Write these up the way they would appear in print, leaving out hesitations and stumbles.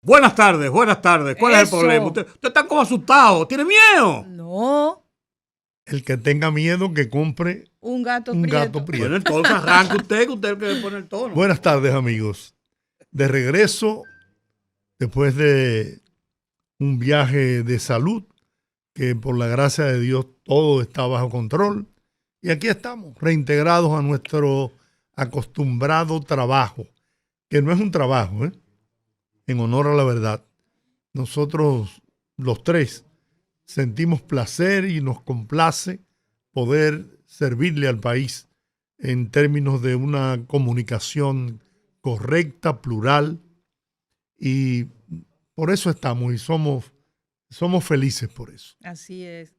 Buenas tardes, buenas tardes. ¿Cuál es el problema? Usted está como asustado. ¿Tiene miedo? No. El que tenga miedo que compre un gato gato prieto. Bueno, entonces arranque usted, que usted es el que le pone el tono. Buenas tardes, amigos. De regreso, después de un viaje de salud, que por la gracia de Dios todo está bajo control. Y aquí estamos, reintegrados a nuestro acostumbrado trabajo, que no es un trabajo, en honor a la verdad. Nosotros, los tres, sentimos placer y nos complace poder servirle al país en términos de una comunicación correcta, plural, y por eso estamos y somos felices por eso. Así es.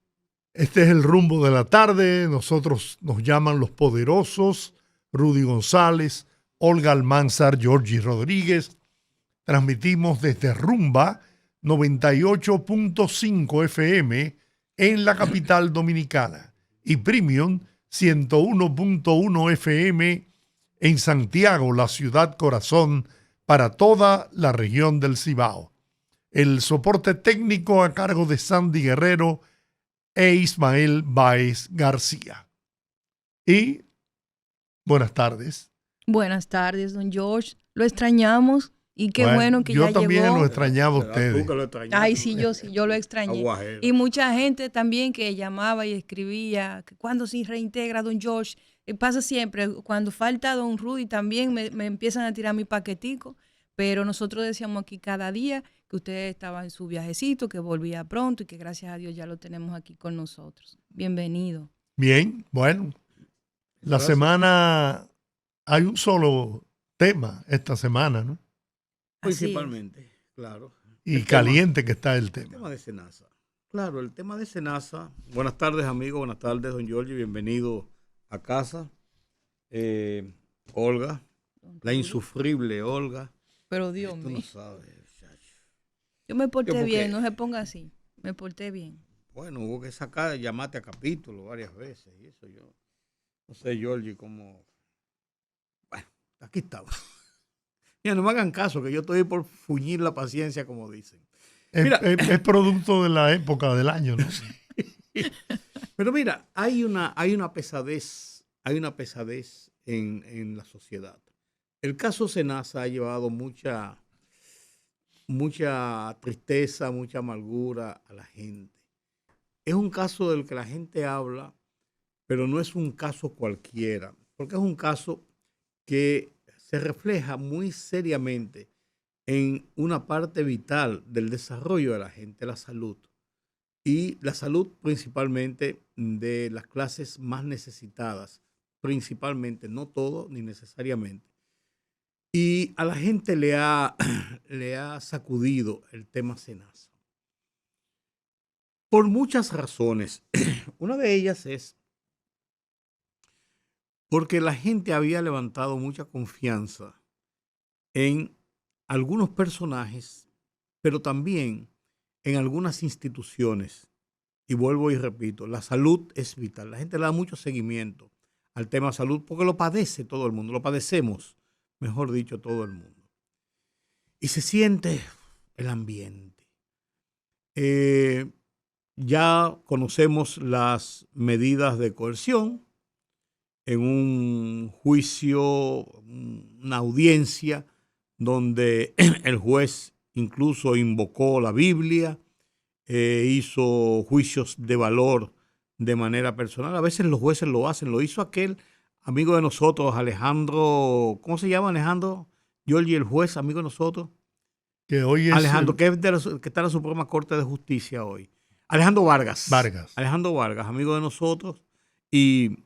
Este es el rumbo de la tarde. Nosotros nos llaman los poderosos, Rudy González, Olga Almanzar, Georgie Rodríguez. Transmitimos desde Rumba 98.5 FM en la capital dominicana y Premium 101.1 FM en Santiago, la ciudad corazón, para toda la región del Cibao. El soporte técnico a cargo de Sandy Guerrero e Ismael Báez García. Y buenas tardes. Buenas tardes, don George. Lo extrañamos y qué bueno que ya llegó. Yo también lo extrañaba a ustedes. Ay, sí, yo lo extrañé. Aguajero. Y mucha gente también que llamaba y escribía, que cuando se reintegra don George, pasa siempre, cuando falta don Rudy también me empiezan a tirar mi paquetico, pero nosotros decíamos aquí cada día que usted estaba en su viajecito, que volvía pronto y que gracias a Dios ya lo tenemos aquí con nosotros. Bienvenido. Bien, bueno, la semana, hay un solo tema esta semana, ¿no? Principalmente, claro. Y caliente que está el tema. El tema de Senasa. Claro, el tema de Senasa. Buenas tardes, amigos. Buenas tardes, don Giorgio. Bienvenido a casa. Olga, la insufrible Olga. Pero Dios mío. No sabes, muchacho. Yo me porté bien, no se ponga así. Me porté bien. Bueno, hubo que sacar, llamarte a capítulo varias veces. Y eso yo, no sé, Giorgio, como... Bueno, aquí estamos. Mira, no me hagan caso, que yo estoy por fuñir la paciencia, como dicen. Mira, es producto de la época del año, ¿no? Pero mira, hay una pesadez en la sociedad. El caso Senasa ha llevado mucha tristeza, mucha amargura a la gente. Es un caso del que la gente habla, pero no es un caso cualquiera, porque es un caso que se refleja muy seriamente en una parte vital del desarrollo de la gente, la salud. Y la salud principalmente de las clases más necesitadas, principalmente, no todo ni necesariamente. Y a la gente le ha sacudido el tema Senasa. Por muchas razones. Una de ellas es porque la gente había levantado mucha confianza en algunos personajes, pero también en algunas instituciones. Y vuelvo y repito, la salud es vital. La gente le da mucho seguimiento al tema salud porque lo padece todo el mundo, lo padecemos, mejor dicho, todo el mundo. Y se siente el ambiente. Ya conocemos las medidas de coerción en un juicio, una audiencia donde el juez incluso invocó la Biblia, hizo juicios de valor de manera personal. A veces los jueces lo hacen. Lo hizo aquel amigo de nosotros, Alejandro, ¿cómo se llama Alejandro? Giorgi, el juez, amigo de nosotros. Que hoy es Alejandro, que está en la Suprema Corte de Justicia hoy. Alejandro Vargas. Alejandro Vargas, amigo de nosotros. Y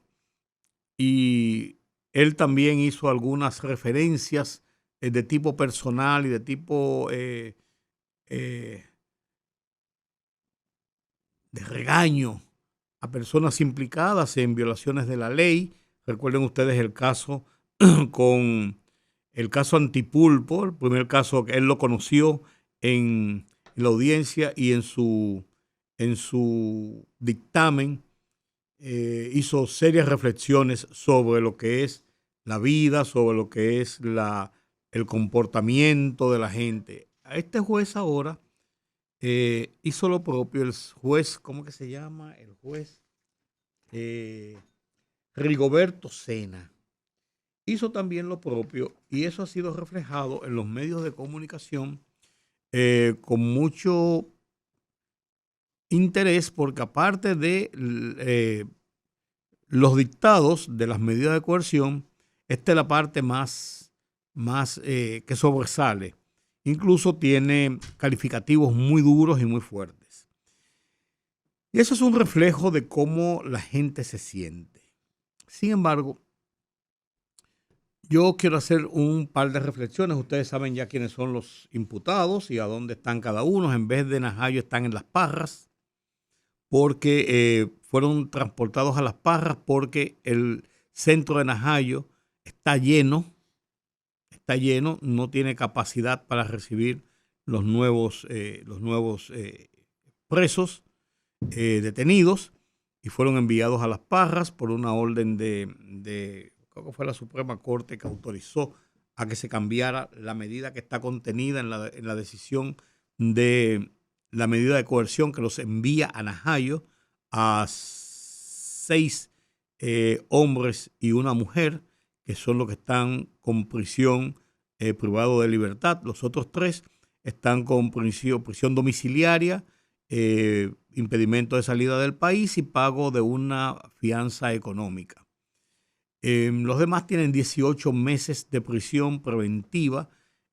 él también hizo algunas referencias de tipo personal y de tipo de regaño a personas implicadas en violaciones de la ley. Recuerden ustedes el caso con el caso Antipulpo, el primer caso que él lo conoció en la audiencia y en su dictamen hizo serias reflexiones sobre lo que es la vida, sobre lo que es el comportamiento de la gente. este juez ahora hizo lo propio. El juez, ¿cómo que se llama? El juez Rigoberto Sena hizo también lo propio, y eso ha sido reflejado en los medios de comunicación con mucho interés, porque aparte de los dictados de las medidas de coerción, esta es la parte más que sobresale. Incluso tiene calificativos muy duros y muy fuertes. Y eso es un reflejo de cómo la gente se siente. Sin embargo, yo quiero hacer un par de reflexiones. Ustedes saben ya quiénes son los imputados y a dónde están cada uno. En vez de Najayo están en Las Parras, porque fueron transportados a Las Parras porque el centro de Najayo está lleno, no tiene capacidad para recibir los nuevos presos detenidos, y fueron enviados a Las Parras por una orden creo que fue la Suprema Corte que autorizó a que se cambiara la medida que está contenida en la decisión de la medida de coerción que los envía a Najayo a 6 hombres y una mujer, que son los que están con prisión privado de libertad. Los otros 3 están con prisión domiciliaria, impedimento de salida del país y pago de una fianza económica. Los demás tienen 18 meses de prisión preventiva.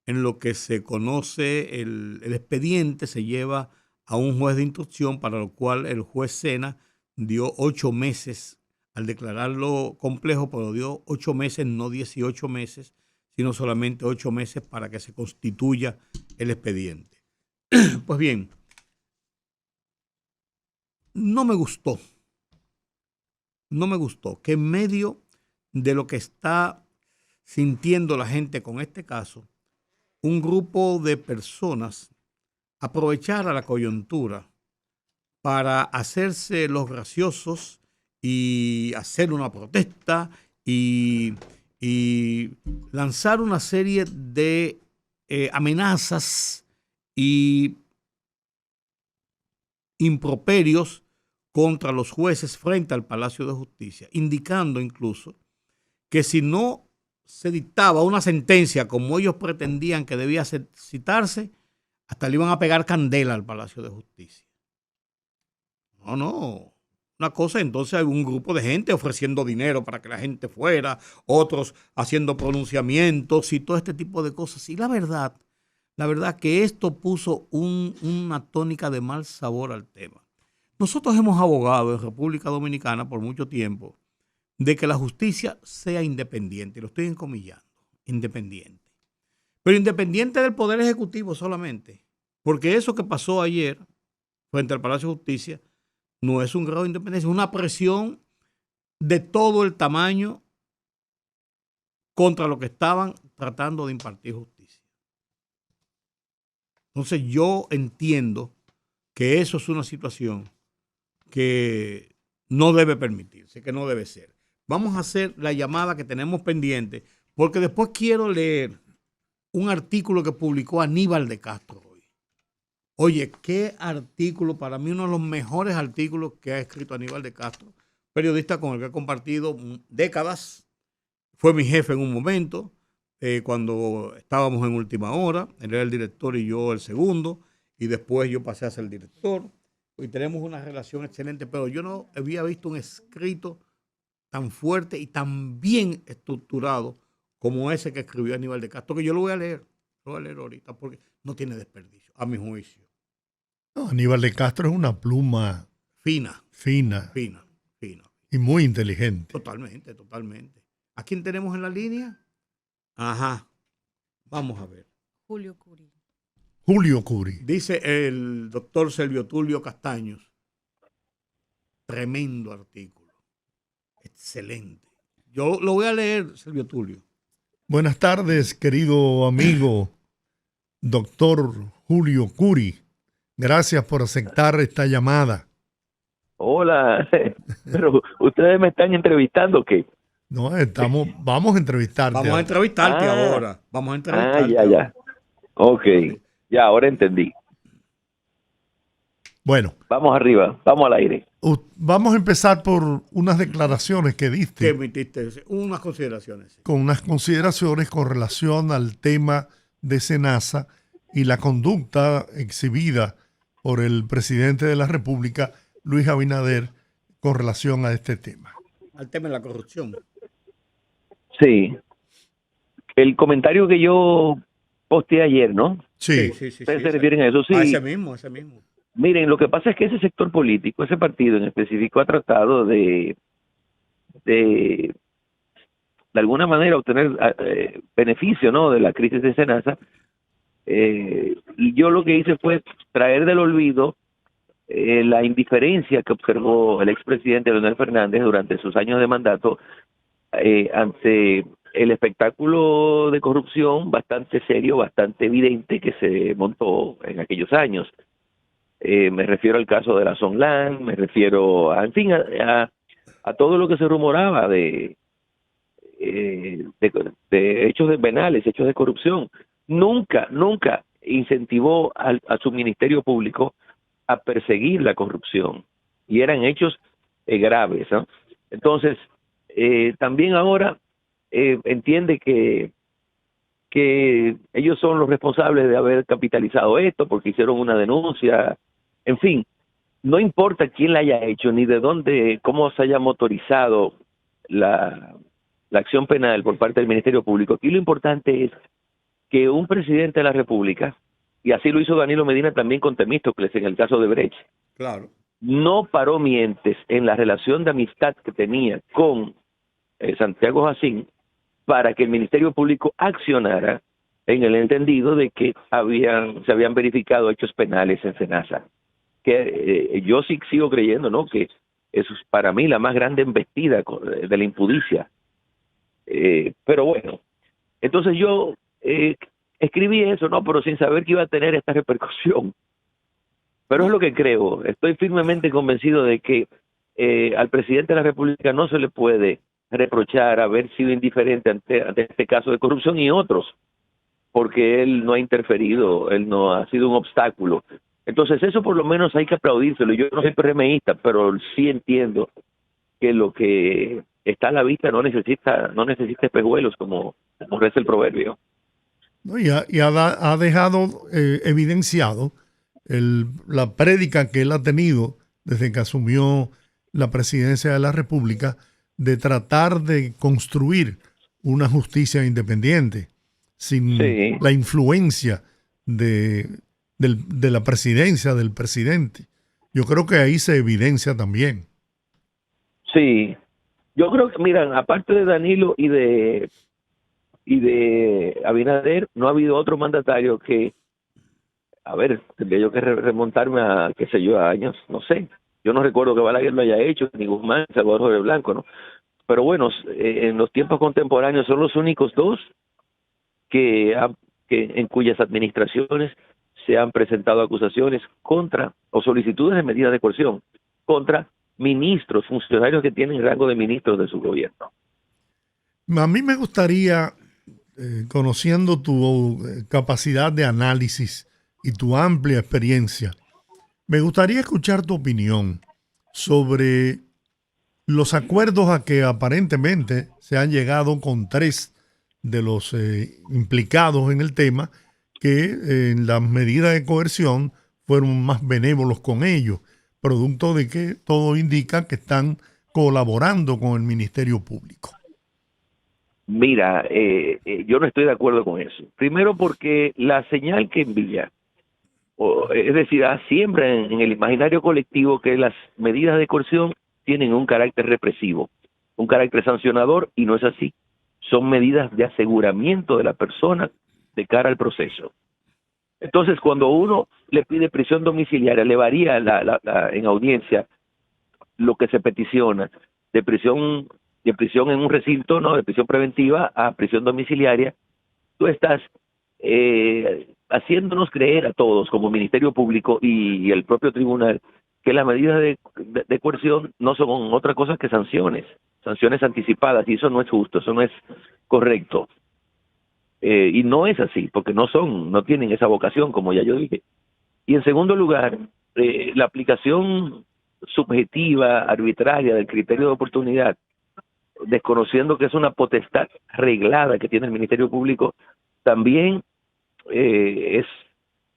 En lo que se conoce el expediente se lleva a un juez de instrucción, para lo cual el juez Sena dio 8 meses, al declararlo complejo, pero dio 8 meses, no 18 meses, sino solamente 8 meses para que se constituya el expediente. Pues bien, no me gustó que en medio de lo que está sintiendo la gente con este caso, un grupo de personas aprovechara la coyuntura para hacerse los graciosos y hacer una protesta y lanzar una serie de amenazas y improperios contra los jueces frente al Palacio de Justicia, indicando incluso que si no se dictaba una sentencia como ellos pretendían que debía citarse, hasta le iban a pegar candela al Palacio de Justicia. No. Una cosa, entonces hay un grupo de gente ofreciendo dinero para que la gente fuera, otros haciendo pronunciamientos y todo este tipo de cosas. Y la verdad que esto puso una tónica de mal sabor al tema. Nosotros hemos abogado en República Dominicana por mucho tiempo de que la justicia sea independiente, y lo estoy encomillando, independiente. Pero independiente del Poder Ejecutivo solamente, porque eso que pasó ayer frente al Palacio de Justicia no es un grado de independencia, es una presión de todo el tamaño contra lo que estaban tratando de impartir justicia. Entonces yo entiendo que eso es una situación que no debe permitirse, que no debe ser. Vamos a hacer la llamada que tenemos pendiente, porque después quiero leer un artículo que publicó Aníbal de Castro hoy. Oye, qué artículo, para mí uno de los mejores artículos que ha escrito Aníbal de Castro, periodista con el que he compartido décadas. Fue mi jefe en un momento, cuando estábamos en Última Hora. Él era el director y yo el segundo, y después yo pasé a ser el director. Y tenemos una relación excelente, pero yo no había visto un escrito tan fuerte y tan bien estructurado como ese que escribió Aníbal de Castro, que yo lo voy a leer ahorita, porque no tiene desperdicio, a mi juicio. No, Aníbal de Castro es una pluma fina. Y muy inteligente. Totalmente. ¿A quién tenemos en la línea? Ajá. Vamos a ver. Julio Curi. Dice el doctor Servio Tulio Castaños. Tremendo artículo. Excelente. Yo lo voy a leer, Servio Tulio. Buenas tardes, querido amigo, doctor Julio Curi. Gracias por aceptar esta llamada. Hola, pero ¿ustedes me están entrevistando o qué? No, vamos a entrevistarte. Vamos a entrevistarte ahora. Ya. Ok. Ya, ahora entendí. Bueno, Vamos arriba, vamos al aire. vamos a empezar por unas declaraciones que Que diste, emitiste unas consideraciones. Sí. con unas consideraciones con relación al tema de SENASA y la conducta exhibida por el presidente de la República, Luis Abinader, con relación a este tema. Al tema de la corrupción. Sí. El comentario que yo posteé ayer, ¿no? Sí, Ustedes se refieren a eso, sí. A ese mismo, ese mismo. Miren, lo que pasa es que ese sector político, ese partido en específico, ha tratado de alguna manera obtener beneficio, ¿no?, de la crisis de SENASA. Y yo lo que hice fue traer del olvido la indiferencia que observó el expresidente Leonel Fernández durante sus años de mandato ante el espectáculo de corrupción bastante serio, bastante evidente que se montó en aquellos años. Me refiero al caso de la Sonlan, me refiero, en fin, a todo lo que se rumoraba de hechos penales, hechos de corrupción. Nunca incentivó a su ministerio público a perseguir la corrupción, y eran hechos graves, ¿no? Entonces, también ahora entiende que ellos son los responsables de haber capitalizado esto porque hicieron una denuncia. En fin, no importa quién la haya hecho ni de dónde, cómo se haya motorizado la acción penal por parte del Ministerio Público. Aquí lo importante es que un presidente de la República, y así lo hizo Danilo Medina también con Temístocles en el caso de Brecht, Claro. no paró mientes en la relación de amistad que tenía con Santiago Jacín para que el Ministerio Público accionara en el entendido de que se habían verificado hechos penales en SENASA. Que yo sí sigo creyendo, ¿no?, que eso es para mí la más grande embestida de la impudicia. Pero bueno, entonces yo escribí eso, ¿no?, pero sin saber que iba a tener esta repercusión. Pero es lo que creo. Estoy firmemente convencido de que al presidente de la República no se le puede reprochar haber sido indiferente ante este caso de corrupción y otros, porque él no ha interferido, él no ha sido un obstáculo. Entonces eso por lo menos hay que aplaudírselo. Yo no soy PRMista, pero sí entiendo que lo que está a la vista no necesita espejuelos, como reza el proverbio. ¿no? Y ha dejado evidenciado la prédica que él ha tenido desde que asumió la presidencia de la República de tratar de construir una justicia independiente sin Sí. la influencia de la presidencia, del presidente. Yo creo que ahí se evidencia también. Sí, yo creo que, miran, aparte de Danilo y de Abinader, no ha habido otro mandatario que, a ver, tendría yo que remontarme a, qué sé yo, a años, no sé. Yo no recuerdo que Balaguer lo haya hecho, ni Guzmán, ni Salvador Jorge Blanco, ¿no? Pero bueno, en los tiempos contemporáneos son los únicos dos en cuyas administraciones se han presentado acusaciones contra, o solicitudes de medidas de coerción contra ministros, funcionarios que tienen rango de ministros de su gobierno. A mí me gustaría, conociendo tu capacidad de análisis y tu amplia experiencia, me gustaría escuchar tu opinión sobre los acuerdos a que aparentemente se han llegado con 3 de los implicados en el tema, que en las medidas de coerción fueron más benévolos con ellos, producto de que todo indica que están colaborando con el Ministerio Público. Mira, yo no estoy de acuerdo con eso. Primero porque la señal que envía, es decir, siembra en el imaginario colectivo que las medidas de coerción tienen un carácter represivo, un carácter sancionador, y no es así. Son medidas de aseguramiento de la persona de cara al proceso. Entonces, cuando uno le pide prisión domiciliaria, le varía en audiencia lo que se peticiona de prisión en un recinto, no, de prisión preventiva a prisión domiciliaria. Tú estás haciéndonos creer a todos, como Ministerio Público y el propio tribunal, que las medidas de coerción no son otra cosa que sanciones anticipadas, y eso no es justo, eso no es correcto. Y no es así, porque no tienen esa vocación, como ya yo dije. Y en segundo lugar, la aplicación subjetiva, arbitraria del criterio de oportunidad, desconociendo que es una potestad reglada que tiene el Ministerio Público, también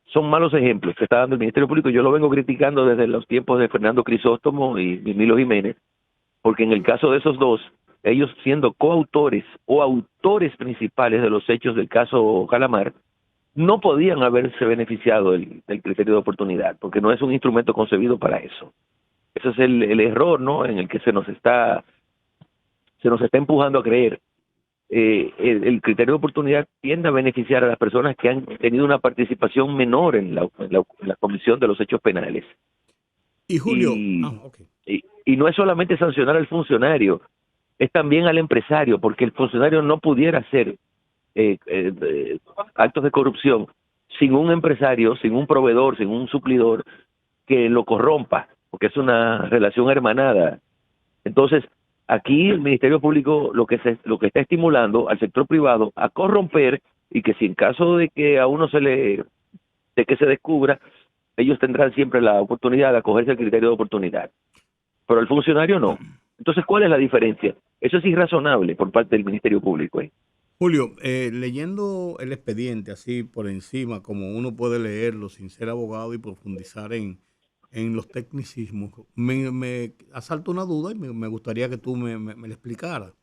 son malos ejemplos que está dando el Ministerio Público. Yo lo vengo criticando desde los tiempos de Fernando Crisóstomo y Milo Jiménez, porque en el caso de esos dos, ellos siendo coautores o autores principales de los hechos del caso Calamar, no podían haberse beneficiado del criterio de oportunidad, porque no es un instrumento concebido para eso. Ese es el error, ¿no?, en el que se nos está empujando a creer. El criterio de oportunidad tiende a beneficiar a las personas que han tenido una participación menor en la comisión de los hechos penales. Y Julio, y no es solamente sancionar al funcionario, es también al empresario, porque el funcionario no pudiera hacer actos de corrupción sin un empresario, sin un proveedor, sin un suplidor que lo corrompa, porque es una relación hermanada. Entonces, aquí el Ministerio Público lo que está estimulando al sector privado a corromper, y que si en caso de que a uno de que se descubra, ellos tendrán siempre la oportunidad de acogerse al criterio de oportunidad, pero el funcionario no. Entonces, ¿cuál es la diferencia? Eso es irrazonable por parte del Ministerio Público. Julio, leyendo el expediente así por encima, como uno puede leerlo sin ser abogado y profundizar en los tecnicismos, me asalta una duda y me gustaría que tú me la explicaras.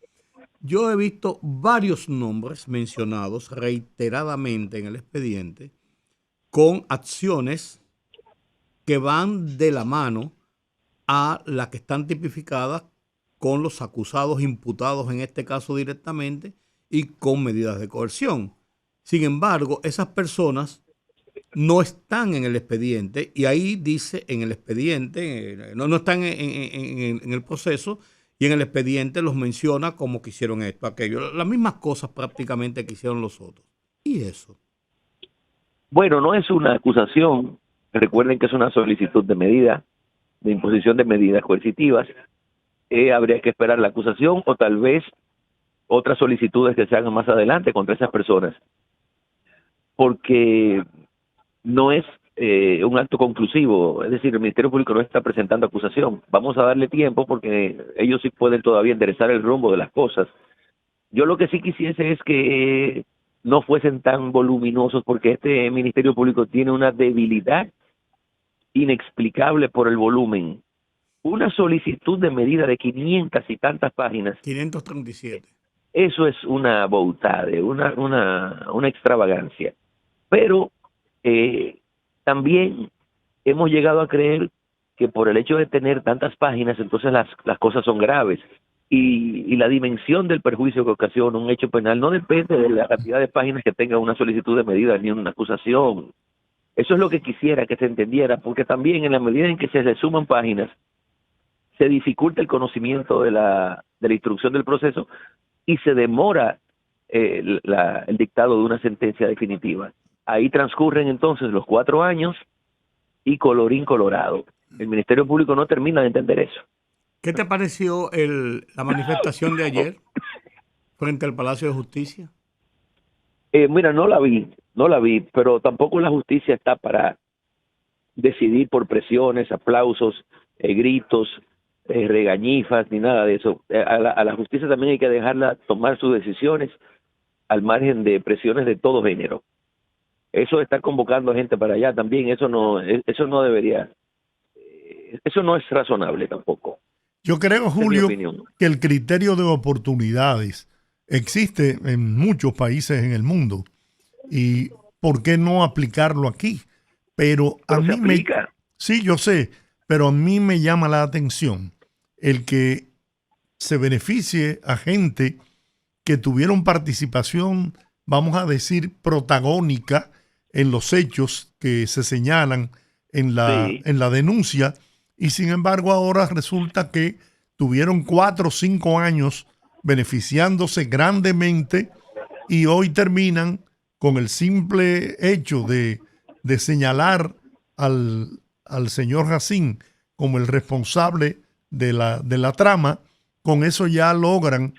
Yo he visto varios nombres mencionados reiteradamente en el expediente con acciones que van de la mano a las que están tipificadas con los acusados imputados en este caso directamente y con medidas de coerción. Sin embargo, esas personas no están en el expediente, y ahí dice en el expediente, no están en el proceso, y en el expediente los menciona como que hicieron esto, aquello, las mismas cosas prácticamente que hicieron los otros. ¿Y eso? Bueno, no es una acusación. Recuerden que es una solicitud de medida, de imposición de medidas coercitivas. Habría que esperar la acusación o tal vez otras solicitudes que se hagan más adelante contra esas personas, porque no es un acto conclusivo. Es decir, el Ministerio Público no está presentando acusación. Vamos a darle tiempo porque ellos sí pueden todavía enderezar el rumbo de las cosas. Yo lo que sí quisiese es que no fuesen tan voluminosos, porque este Ministerio Público tiene una debilidad inexplicable por el volumen. Una solicitud de medida de 500 y tantas páginas. 537. Eso es una boutade, una extravagancia. Pero también hemos llegado a creer que por el hecho de tener tantas páginas, entonces las cosas son graves. Y la dimensión del perjuicio que ocasiona un hecho penal no depende de la cantidad de páginas que tenga una solicitud de medida ni una acusación. Eso es lo que quisiera que se entendiera, porque también en la medida en que se le suman páginas, se dificulta el conocimiento de la instrucción del proceso y se demora el dictado de una sentencia definitiva. Ahí transcurren entonces los 4 años y colorín colorado. El Ministerio Público no termina de entender eso. ¿Qué te pareció la manifestación de ayer frente al Palacio de Justicia? Mira, no la vi, pero tampoco la justicia está para decidir por presiones, aplausos, gritos, regañifas, ni nada de eso. A la justicia también hay que dejarla tomar sus decisiones al margen de presiones de todo género. Eso de estar convocando a gente para allá también, eso no debería, eso no es razonable tampoco. Yo creo, Julio, que el criterio de oportunidades existe en muchos países en el mundo. ¿Y por qué no aplicarlo aquí? Pero a mí sí, yo sé, pero a mí me llama la atención el que se beneficie a gente que tuvieron participación, vamos a decir, protagónica en los hechos que se señalan en la denuncia, y sin embargo ahora resulta que tuvieron 4 o 5 años beneficiándose grandemente y hoy terminan con el simple hecho de señalar al señor Racine como el responsable de la trama. Con eso ya logran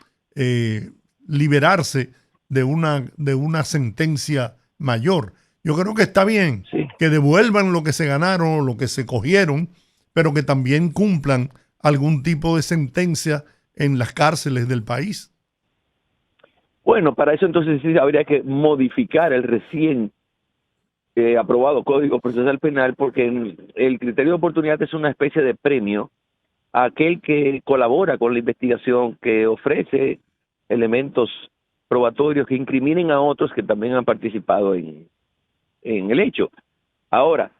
liberarse de una sentencia mayor. Yo creo que está bien Sí. que devuelvan lo que se ganaron o lo que se cogieron, pero que también cumplan algún tipo de sentencia en las cárceles del país. Bueno, para eso entonces sí habría que modificar el recién aprobado Código Procesal Penal, porque el criterio de oportunidad es una especie de premio a aquel que colabora con la investigación, que ofrece elementos probatorios que incriminen a otros que también han participado en el hecho. Ahora,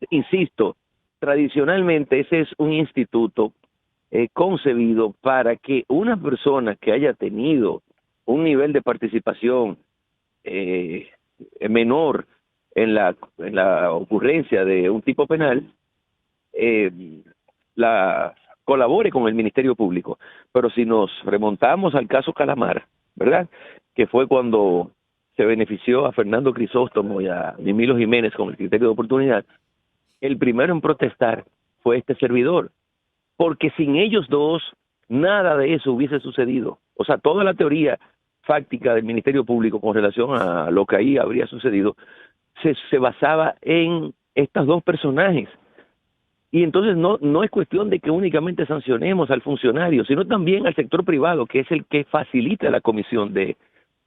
insisto, tradicionalmente ese es un instituto concebido para que una persona que haya tenido un nivel de participación menor en la ocurrencia de un tipo penal, la colabore con el Ministerio Público. Pero si nos remontamos al caso Calamar, ¿verdad? Que fue cuando se benefició a Fernando Crisóstomo y a Mimilo Jiménez con el criterio de oportunidad, el primero en protestar fue este servidor, porque sin ellos dos nada de eso hubiese sucedido. O sea, toda la teoría fáctica del Ministerio Público con relación a lo que ahí habría sucedido se basaba en estos dos personajes. Y entonces no es cuestión de que únicamente sancionemos al funcionario, sino también al sector privado, que es el que facilita la comisión de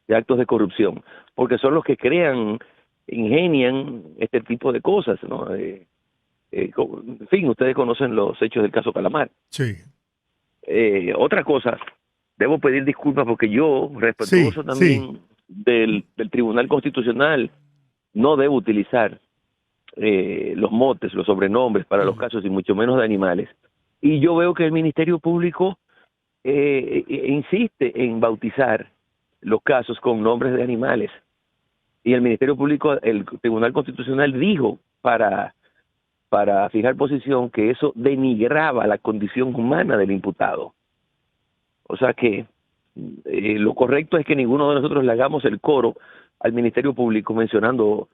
actos de corrupción, porque son los que crean, ingenian este tipo de cosas, ¿no? En fin, ustedes conocen los hechos del caso Calamar. Sí. Otra cosa, debo pedir disculpas porque yo, respetuoso también del Tribunal Constitucional, no debo utilizar los motes, los sobrenombres para los casos y mucho menos de animales. Y yo veo que el Ministerio Público insiste en bautizar los casos con nombres de animales. Y el Ministerio Público, el Tribunal Constitucional dijo para fijar posición que eso denigraba la condición humana del imputado. O sea que lo correcto es que ninguno de nosotros le hagamos el coro al Ministerio Público mencionando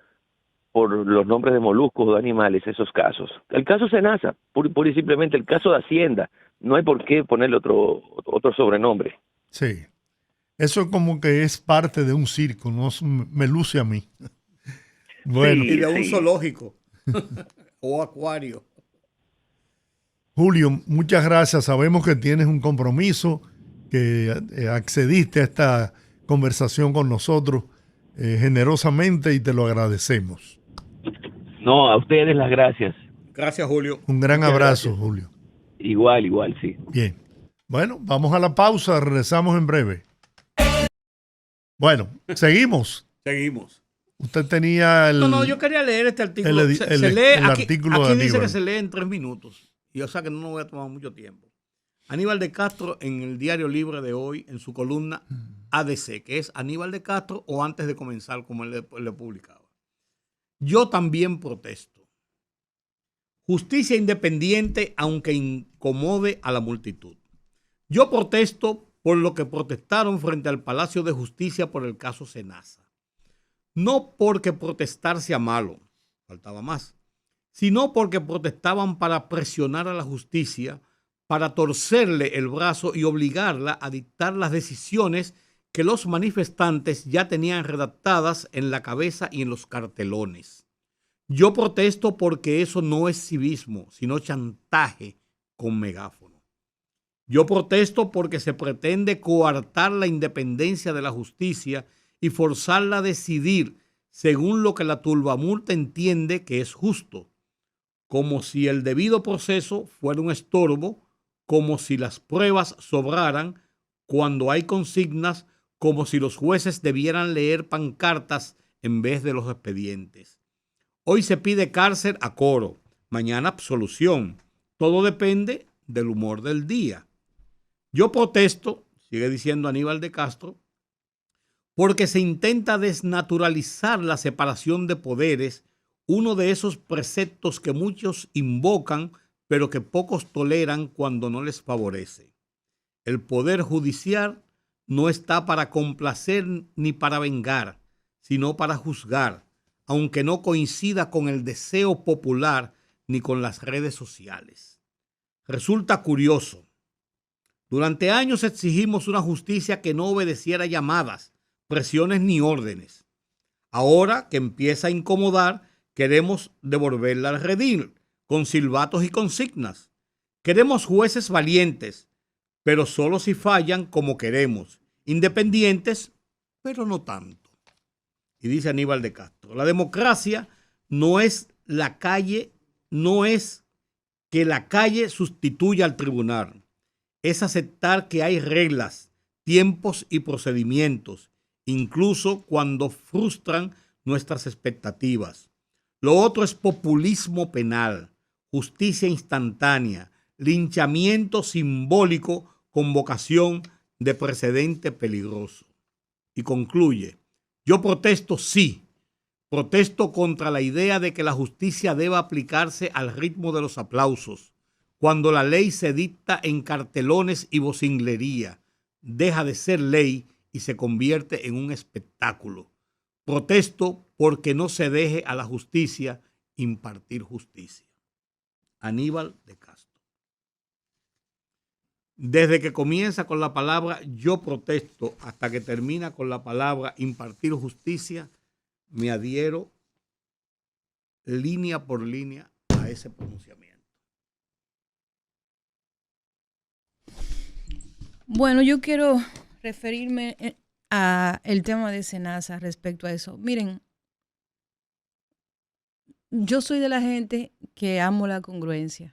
por los nombres de moluscos o de animales esos casos. El caso Senasa, pura y simplemente el caso de Hacienda, no hay por qué ponerle otro sobrenombre. Sí. Eso como que es parte de un circo, no me luce a mí. Bueno. Y de un zoológico o acuario. Julio, muchas gracias. Sabemos que tienes un compromiso, que accediste a esta conversación con nosotros generosamente y te lo agradecemos. No, a ustedes las gracias. Gracias, Julio. Un gran Muchas abrazo, gracias. Julio. Igual, sí. Bien. Bueno, vamos a la pausa, regresamos en breve. Bueno, seguimos. Seguimos. Usted tenía el... No, yo quería leer este artículo. el artículo de aquí dice Aníbal. que se lee en 3 minutos. Y o sea que no voy a tomar mucho tiempo. Aníbal de Castro en el Diario Libre de hoy, en su columna ADC, que es Aníbal de Castro o antes de comenzar, como él le publicaba. Yo también protesto. Justicia independiente, aunque incomode a la multitud. Yo protesto por lo que protestaron frente al Palacio de Justicia por el caso Senasa. No porque protestar sea malo, faltaba más, sino porque protestaban para presionar a la justicia, para torcerle el brazo y obligarla a dictar las decisiones que los manifestantes ya tenían redactadas en la cabeza y en los cartelones. Yo protesto porque eso no es civismo, sino chantaje con megáfono. Yo protesto porque se pretende coartar la independencia de la justicia y forzarla a decidir según lo que la turbamulta entiende que es justo, como si el debido proceso fuera un estorbo, como si las pruebas sobraran cuando hay consignas, como si los jueces debieran leer pancartas en vez de los expedientes. Hoy se pide cárcel a coro, mañana absolución. Todo depende del humor del día. Yo protesto, sigue diciendo Aníbal de Castro, porque se intenta desnaturalizar la separación de poderes, uno de esos preceptos que muchos invocan, pero que pocos toleran cuando no les favorece. El poder judicial no está para complacer ni para vengar, sino para juzgar, aunque no coincida con el deseo popular ni con las redes sociales. Resulta curioso. Durante años exigimos una justicia que no obedeciera llamadas, presiones ni órdenes. Ahora que empieza a incomodar, queremos devolverla al redil, con silbatos y consignas. Queremos jueces valientes, pero solo si fallan como queremos, independientes, pero no tanto. Y dice Aníbal de Castro, la democracia no es la calle, no es que la calle sustituya al tribunal. Es aceptar que hay reglas, tiempos y procedimientos, incluso cuando frustran nuestras expectativas. Lo otro es populismo penal, justicia instantánea, linchamiento simbólico con vocación de precedente peligroso. Y concluye, yo protesto sí, protesto contra la idea de que la justicia deba aplicarse al ritmo de los aplausos, cuando la ley se dicta en cartelones y vocinglería, deja de ser ley y se convierte en un espectáculo. Protesto porque no se deje a la justicia impartir justicia. Aníbal de Castro. Desde que comienza con la palabra yo protesto hasta que termina con la palabra impartir justicia, me adhiero línea por línea a ese pronunciamiento. Bueno, yo quiero referirme a el tema de SENASA respecto a eso. Miren, yo soy de la gente que amo la congruencia.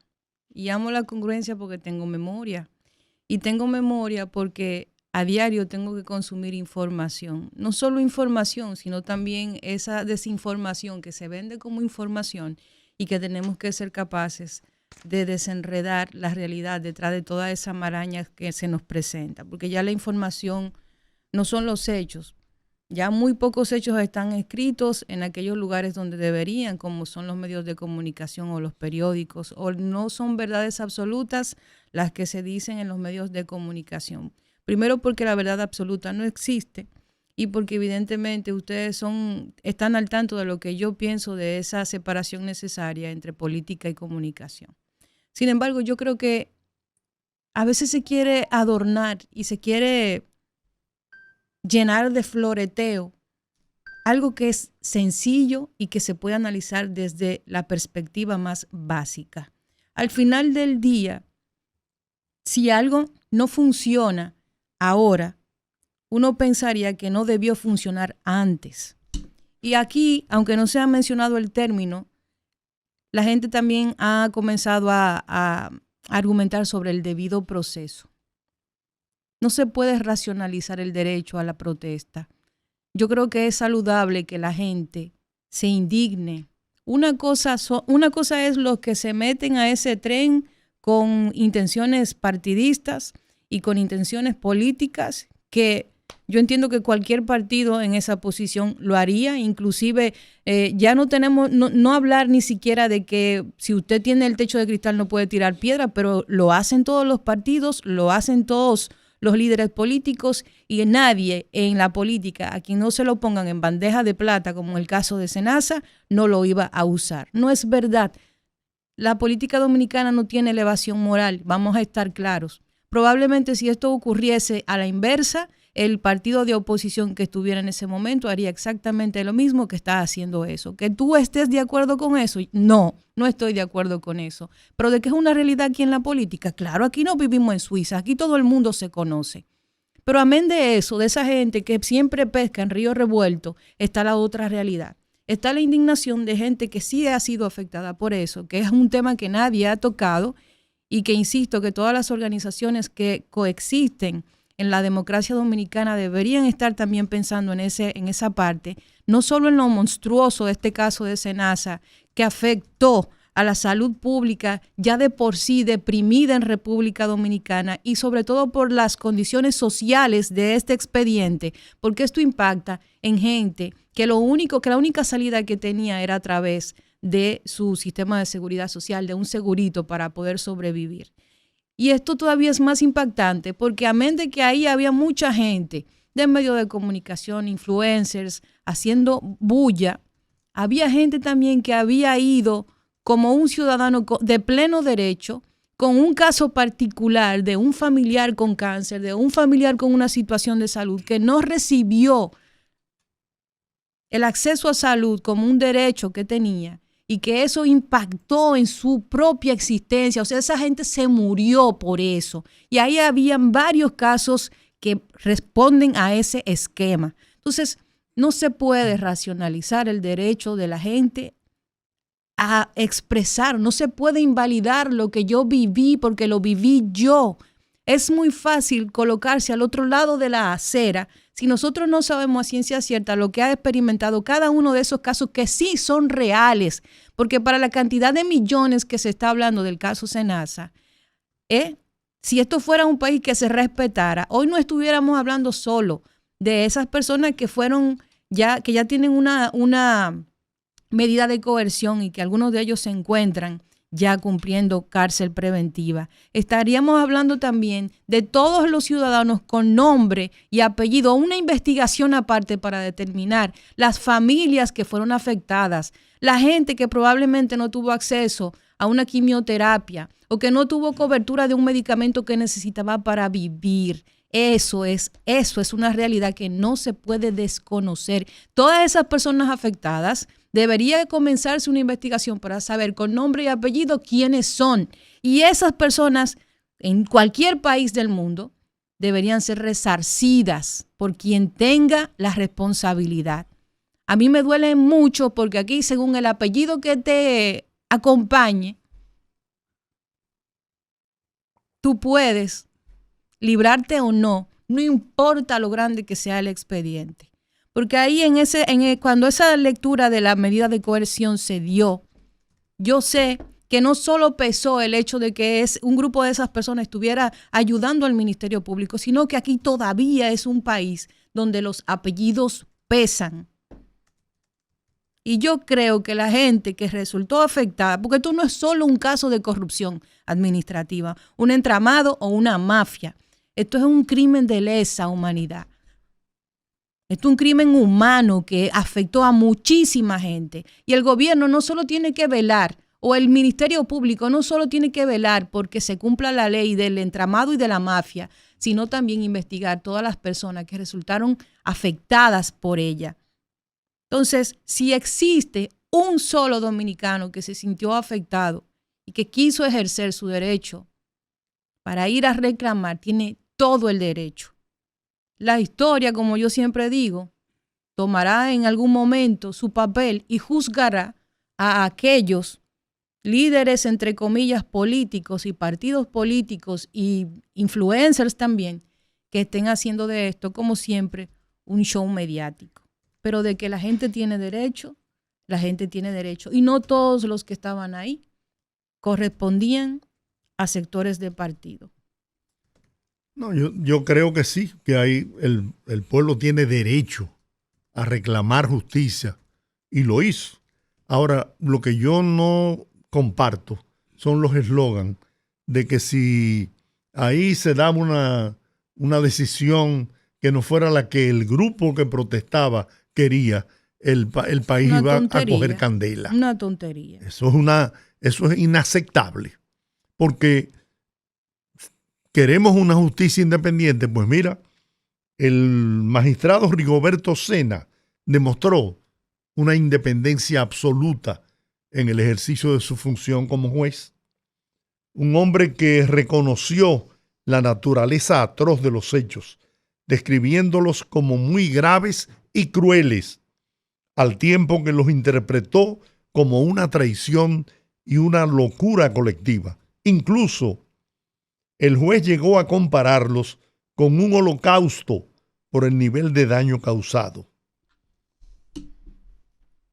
Y amo la congruencia porque tengo memoria. Y tengo memoria porque a diario tengo que consumir información. No solo información, sino también esa desinformación que se vende como información y que tenemos que ser capaces de desenredar la realidad detrás de toda esa maraña que se nos presenta. Porque ya la información no son los hechos. Ya muy pocos hechos están escritos en aquellos lugares donde deberían, como son los medios de comunicación o los periódicos, o no son verdades absolutas las que se dicen en los medios de comunicación. Primero porque la verdad absoluta no existe y porque evidentemente ustedes están al tanto de lo que yo pienso de esa separación necesaria entre política y comunicación. Sin embargo, yo creo que a veces se quiere adornar y se quiere llenar de floreteo algo que es sencillo y que se puede analizar desde la perspectiva más básica. Al final del día, si algo no funciona ahora, uno pensaría que no debió funcionar antes. Y aquí, aunque no se ha mencionado el término, la gente también ha comenzado a argumentar sobre el debido proceso. No se puede racionalizar el derecho a la protesta. Yo creo que es saludable que la gente se indigne. Una cosa es los que se meten a ese tren con intenciones partidistas y con intenciones políticas, que yo entiendo que cualquier partido en esa posición lo haría. Inclusive ya no tenemos, no hablar ni siquiera de que si usted tiene el techo de cristal no puede tirar piedra, pero lo hacen todos los partidos, lo hacen todos los líderes políticos, y nadie en la política a quien no se lo pongan en bandeja de plata, como en el caso de SENASA, no lo iba a usar. No es verdad. La política dominicana no tiene elevación moral, vamos a estar claros. Probablemente si esto ocurriese a la inversa, el partido de oposición que estuviera en ese momento haría exactamente lo mismo que está haciendo eso. ¿Que tú estés de acuerdo con eso? No, no estoy de acuerdo con eso. Pero de que es una realidad aquí en la política, claro, aquí no vivimos en Suiza, aquí todo el mundo se conoce. Pero amén de eso, de esa gente que siempre pesca en río revuelto, está la otra realidad. Está la indignación de gente que sí ha sido afectada por eso, que es un tema que nadie ha tocado y que insisto que todas las organizaciones que coexisten en la democracia dominicana deberían estar también pensando en esa parte, no solo en lo monstruoso de este caso de SENASA, que afectó a la salud pública ya de por sí deprimida en República Dominicana, y sobre todo por las condiciones sociales de este expediente, porque esto impacta en gente que la única salida que tenía era a través de su sistema de seguridad social, de un segurito para poder sobrevivir. Y esto todavía es más impactante porque amén de que ahí había mucha gente de medios de comunicación, influencers, haciendo bulla, había gente también que había ido como un ciudadano de pleno derecho, con un caso particular de un familiar con cáncer, de un familiar con una situación de salud que no recibió el acceso a salud como un derecho que tenía y que eso impactó en su propia existencia. O sea, esa gente se murió por eso. Y ahí habían varios casos que responden a ese esquema. Entonces, no se puede racionalizar el derecho de la gente a expresar, no se puede invalidar lo que yo viví porque lo viví yo. Es muy fácil colocarse al otro lado de la acera si nosotros no sabemos a ciencia cierta lo que ha experimentado cada uno de esos casos que sí son reales, porque para la cantidad de millones que se está hablando del caso Senasa, si esto fuera un país que se respetara, hoy no estuviéramos hablando solo de esas personas que ya tienen una medida de coerción y que algunos de ellos se encuentran ya cumpliendo cárcel preventiva. Estaríamos hablando también de todos los ciudadanos con nombre y apellido, una investigación aparte para determinar las familias que fueron afectadas, la gente que probablemente no tuvo acceso a una quimioterapia o que no tuvo cobertura de un medicamento que necesitaba para vivir. Eso es una realidad que no se puede desconocer. Todas esas personas afectadas debería comenzarse una investigación para saber con nombre y apellido quiénes son. Y esas personas en cualquier país del mundo deberían ser resarcidas por quien tenga la responsabilidad. A mí me duele mucho porque aquí, según el apellido que te acompañe, tú puedes librarte o no, no importa lo grande que sea el expediente. Porque ahí cuando esa lectura de la medida de coerción se dio, yo sé que no solo pesó el hecho de que un grupo de esas personas estuviera ayudando al Ministerio Público, sino que aquí todavía es un país donde los apellidos pesan. Y yo creo que la gente que resultó afectada, porque esto no es solo un caso de corrupción administrativa, un entramado o una mafia. Esto es un crimen de lesa humanidad. Esto es un crimen humano que afectó a muchísima gente. Y el gobierno no solo tiene que velar, o el Ministerio Público no solo tiene que velar porque se cumpla la ley del entramado y de la mafia, sino también investigar todas las personas que resultaron afectadas por ella. Entonces, si existe un solo dominicano que se sintió afectado y que quiso ejercer su derecho para ir a reclamar, tiene todo el derecho. La historia, como yo siempre digo, tomará en algún momento su papel y juzgará a aquellos líderes, entre comillas, políticos y partidos políticos y influencers también, que estén haciendo de esto, como siempre, un show mediático. Pero de que la gente tiene derecho, la gente tiene derecho. Y no todos los que estaban ahí correspondían a sectores de partido. No, yo creo que sí, que ahí el pueblo tiene derecho a reclamar justicia y lo hizo. Ahora, lo que yo no comparto son los eslogans de que si ahí se daba una decisión que no fuera la que el grupo que protestaba quería, el país iba a coger candela. Una tontería. Eso es inaceptable, porque queremos una justicia independiente. Pues mira, el magistrado Rigoberto Sena demostró una independencia absoluta en el ejercicio de su función como juez. Un hombre que reconoció la naturaleza atroz de los hechos, describiéndolos como muy graves y crueles, al tiempo que los interpretó como una traición y una locura colectiva. Incluso el juez llegó a compararlos con un holocausto por el nivel de daño causado.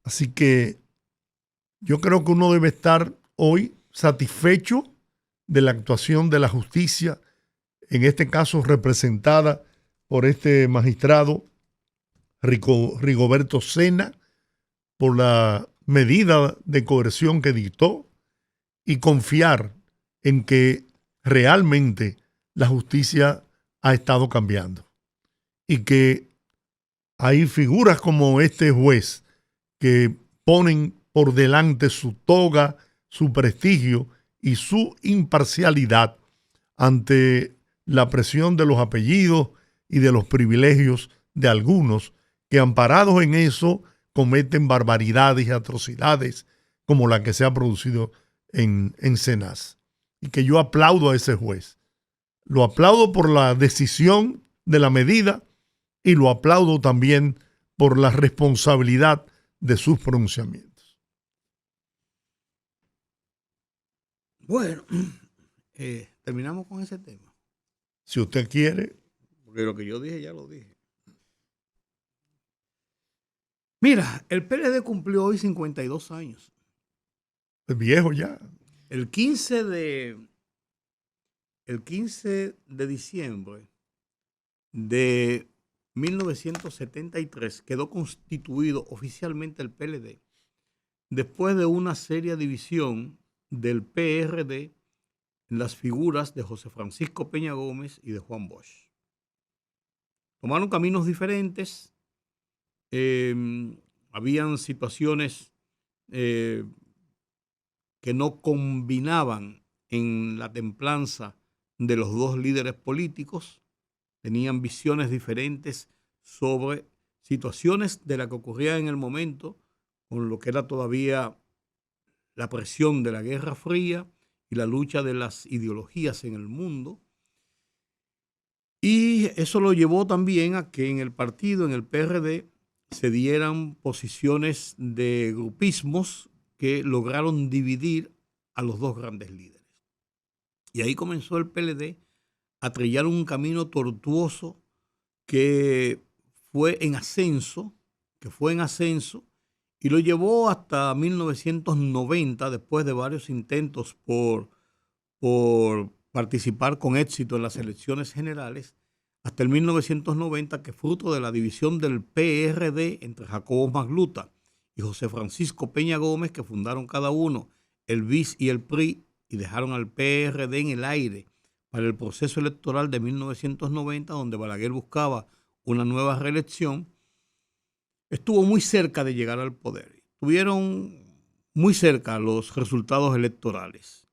Así que yo creo que uno debe estar hoy satisfecho de la actuación de la justicia, en este caso representada por este magistrado Rigoberto Sena, por la medida de coerción que dictó, y confiar en que realmente la justicia ha estado cambiando y que hay figuras como este juez que ponen por delante su toga, su prestigio y su imparcialidad ante la presión de los apellidos y de los privilegios de algunos que, amparados en eso, cometen barbaridades y atrocidades como la que se ha producido en Cenaz. Y que yo aplaudo a ese juez. Lo aplaudo por la decisión de la medida y lo aplaudo también por la responsabilidad de sus pronunciamientos. Bueno, terminamos con ese tema. Si usted quiere. Porque lo que yo dije ya lo dije. Mira, el PLD cumplió hoy 52 años. Es viejo ya. El 15 de diciembre de 1973 quedó constituido oficialmente el PLD después de una seria división del PRD en las figuras de José Francisco Peña Gómez y de Juan Bosch. Tomaron caminos diferentes, habían situaciones que no combinaban en la templanza de los dos líderes políticos, tenían visiones diferentes sobre situaciones de las que ocurrían en el momento, con lo que era todavía la presión de la Guerra Fría y la lucha de las ideologías en el mundo. Y eso lo llevó también a que en el partido, en el PRD, se dieran posiciones de grupismos que lograron dividir a los dos grandes líderes. Y ahí comenzó el PLD a trillar un camino tortuoso que fue en ascenso, y lo llevó hasta 1990, después de varios intentos por participar con éxito en las elecciones generales, hasta el 1990, que fruto de la división del PRD entre Jacobo Magluta y José Francisco Peña Gómez, que fundaron cada uno el BIS y el PRI y dejaron al PRD en el aire para el proceso electoral de 1990, donde Balaguer buscaba una nueva reelección, estuvo muy cerca de llegar al poder. Estuvieron muy cerca los resultados electorales.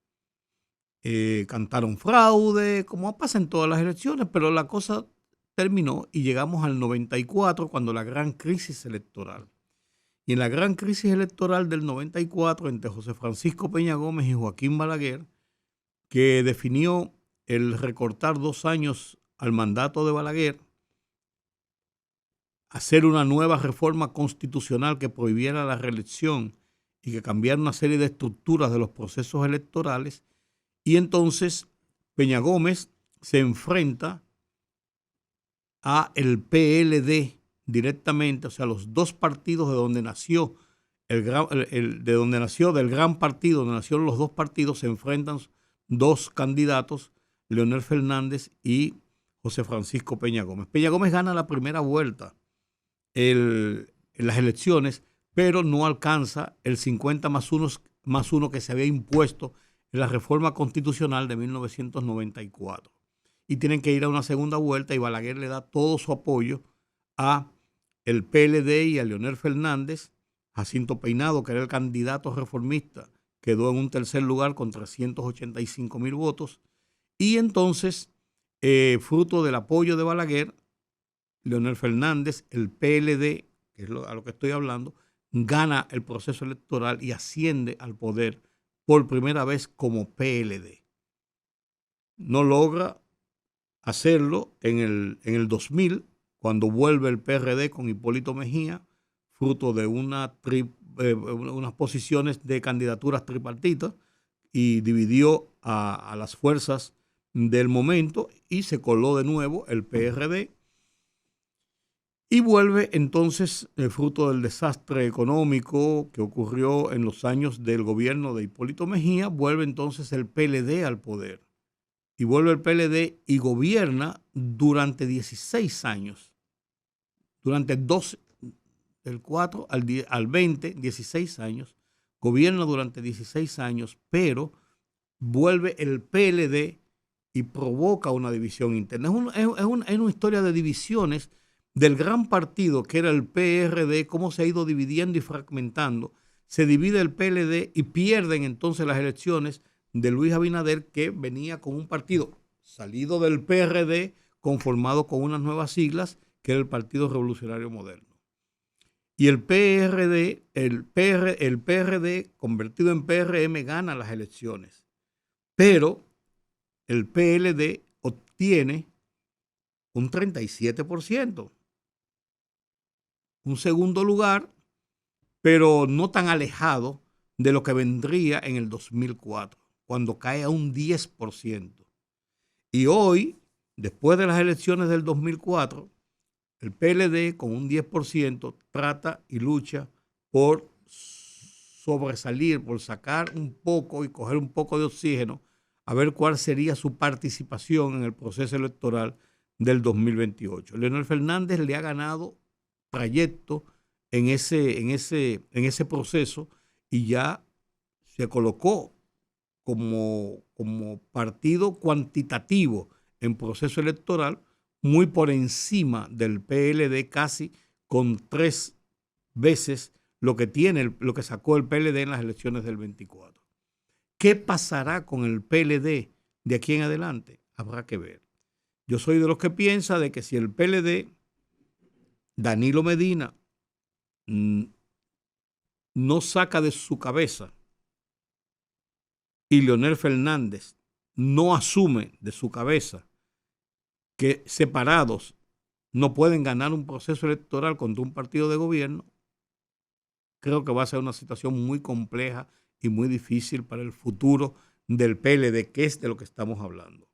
Cantaron fraude, como pasa en todas las elecciones, pero la cosa terminó y llegamos al 94, cuando la gran crisis electoral. Y en la gran crisis electoral del 94, entre José Francisco Peña Gómez y Joaquín Balaguer, que definió el recortar 2 años al mandato de Balaguer, hacer una nueva reforma constitucional que prohibiera la reelección y que cambiara una serie de estructuras de los procesos electorales. Y entonces Peña Gómez se enfrenta a el PLD directamente, o sea, los dos partidos de donde nació del gran partido, donde nacieron los dos partidos, se enfrentan dos candidatos, Leonel Fernández y José Francisco Peña Gómez. Peña Gómez gana la primera vuelta en las elecciones, pero no alcanza el 50+1 que se había impuesto en la reforma constitucional de 1994. Y tienen que ir a una segunda vuelta y Balaguer le da todo su apoyo a el PLD y a Leonel Fernández. Jacinto Peinado, que era el candidato reformista, quedó en un tercer lugar con 385,000 votos. Y entonces, fruto del apoyo de Balaguer, Leonel Fernández, el PLD, que es a lo que estoy hablando, gana el proceso electoral y asciende al poder por primera vez como PLD. No logra hacerlo en el 2000, cuando vuelve el PRD con Hipólito Mejía, fruto de unas posiciones de candidaturas tripartitas, y dividió a las fuerzas del momento y se coló de nuevo el PRD. Y vuelve entonces, fruto del desastre económico que ocurrió en los años del gobierno de Hipólito Mejía, vuelve entonces el PLD al poder. Y vuelve el PLD y gobierna durante 16 años. Durante del 4 al 20, 16 años. Gobierna durante 16 años, pero vuelve el PLD y provoca una división interna. Es una historia de divisiones del gran partido que era el PRD, cómo se ha ido dividiendo y fragmentando. Se divide el PLD y pierden entonces las elecciones de Luis Abinader, que venía con un partido salido del PRD, conformado con unas nuevas siglas, que era el Partido Revolucionario Moderno. Y el PRD, el PRD convertido en PRM, gana las elecciones. Pero el PLD obtiene un 37%. Un segundo lugar, pero no tan alejado de lo que vendría en el 2004, cuando cae a un 10%. Y hoy, después de las elecciones del 2004, el PLD con un 10% trata y lucha por sobresalir, por sacar un poco y coger un poco de oxígeno, a ver cuál sería su participación en el proceso electoral del 2028. Leonel Fernández le ha ganado trayecto en ese proceso y ya se colocó como partido cuantitativo en proceso electoral muy por encima del PLD, casi con 3 veces lo que sacó el PLD en las elecciones del 24. ¿Qué pasará con el PLD de aquí en adelante? Habrá que ver. Yo soy de los que piensa de que si el PLD, Danilo Medina, no saca de su cabeza y Leonel Fernández no asume de su cabeza que separados no pueden ganar un proceso electoral contra un partido de gobierno, creo que va a ser una situación muy compleja y muy difícil para el futuro del PLD, que es de lo que estamos hablando.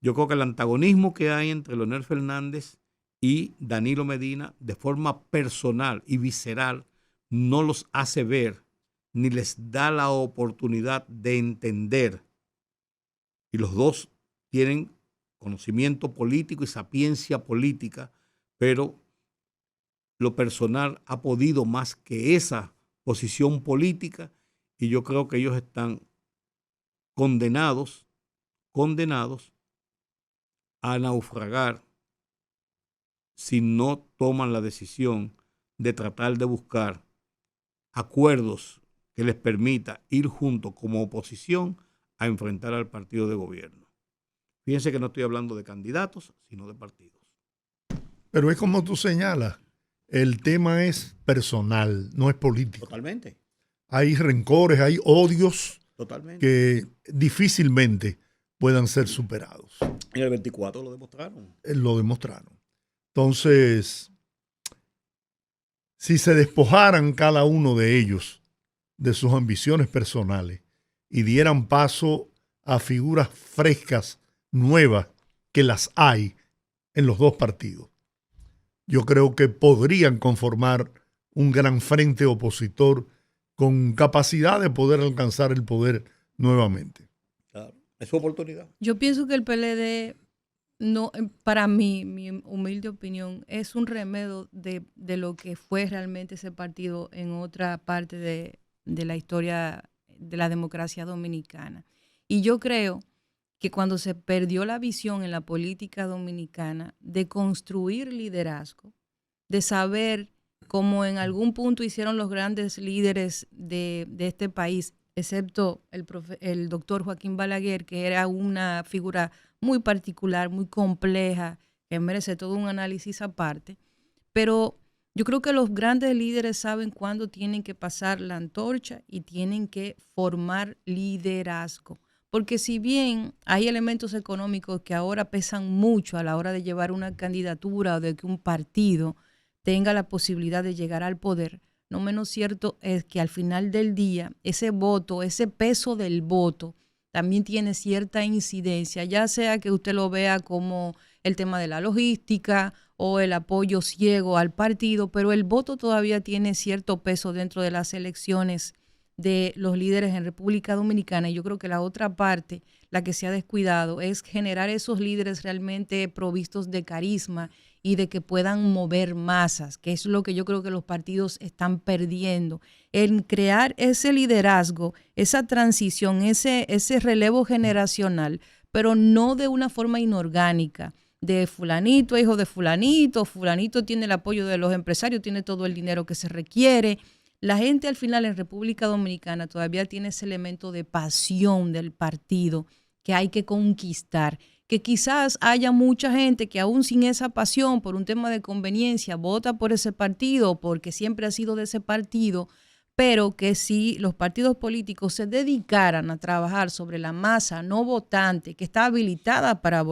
Yo creo que el antagonismo que hay entre Leonel Fernández y Danilo Medina de forma personal y visceral no los hace ver ni les da la oportunidad de entender. Y los dos tienen conocimiento político y sapiencia política, pero lo personal ha podido más que esa posición política y yo creo que ellos están condenados a naufragar si no toman la decisión de tratar de buscar acuerdos que les permita ir juntos como oposición a enfrentar al partido de gobierno. Fíjense que no estoy hablando de candidatos, sino de partidos. Pero es como tú señalas, el tema es personal, no es político. Totalmente. Hay rencores, hay odios Totalmente. que difícilmente puedan ser superados. En el 24 lo demostraron. Lo demostraron. Entonces, si se despojaran cada uno de ellos de sus ambiciones personales y dieran paso a figuras frescas, nuevas, que las hay en los dos partidos, yo creo que podrían conformar un gran frente opositor con capacidad de poder alcanzar el poder nuevamente. Claro, es su oportunidad. Yo pienso que el PLD, no, para mí, mi humilde opinión, es un remedio de lo que fue realmente ese partido en otra parte de la historia de la democracia dominicana. Y yo creo que cuando se perdió la visión en la política dominicana de construir liderazgo, de saber cómo en algún punto hicieron los grandes líderes de este país, excepto el doctor Joaquín Balaguer, que era una figura muy particular, muy compleja, que merece todo un análisis aparte. Pero yo creo que los grandes líderes saben cuándo tienen que pasar la antorcha y tienen que formar liderazgo. Porque si bien hay elementos económicos que ahora pesan mucho a la hora de llevar una candidatura o de que un partido tenga la posibilidad de llegar al poder, no menos cierto es que al final del día ese voto, ese peso del voto también tiene cierta incidencia, ya sea que usted lo vea como el tema de la logística o el apoyo ciego al partido, pero el voto todavía tiene cierto peso dentro de las elecciones de los líderes en República Dominicana. Y yo creo que la otra parte, la que se ha descuidado, es generar esos líderes realmente provistos de carisma y de que puedan mover masas, que es lo que yo creo que los partidos están perdiendo, en crear ese liderazgo, esa transición, ese relevo generacional, pero no de una forma inorgánica, de fulanito, hijo de fulanito, fulanito tiene el apoyo de los empresarios, tiene todo el dinero que se requiere. la gente al final en República Dominicana todavía tiene ese elemento de pasión del partido que hay que conquistar, que quizás haya mucha gente que aún sin esa pasión, por un tema de conveniencia, vota por ese partido porque siempre ha sido de ese partido, pero que si los partidos políticos se dedicaran a trabajar sobre la masa no votante que está habilitada para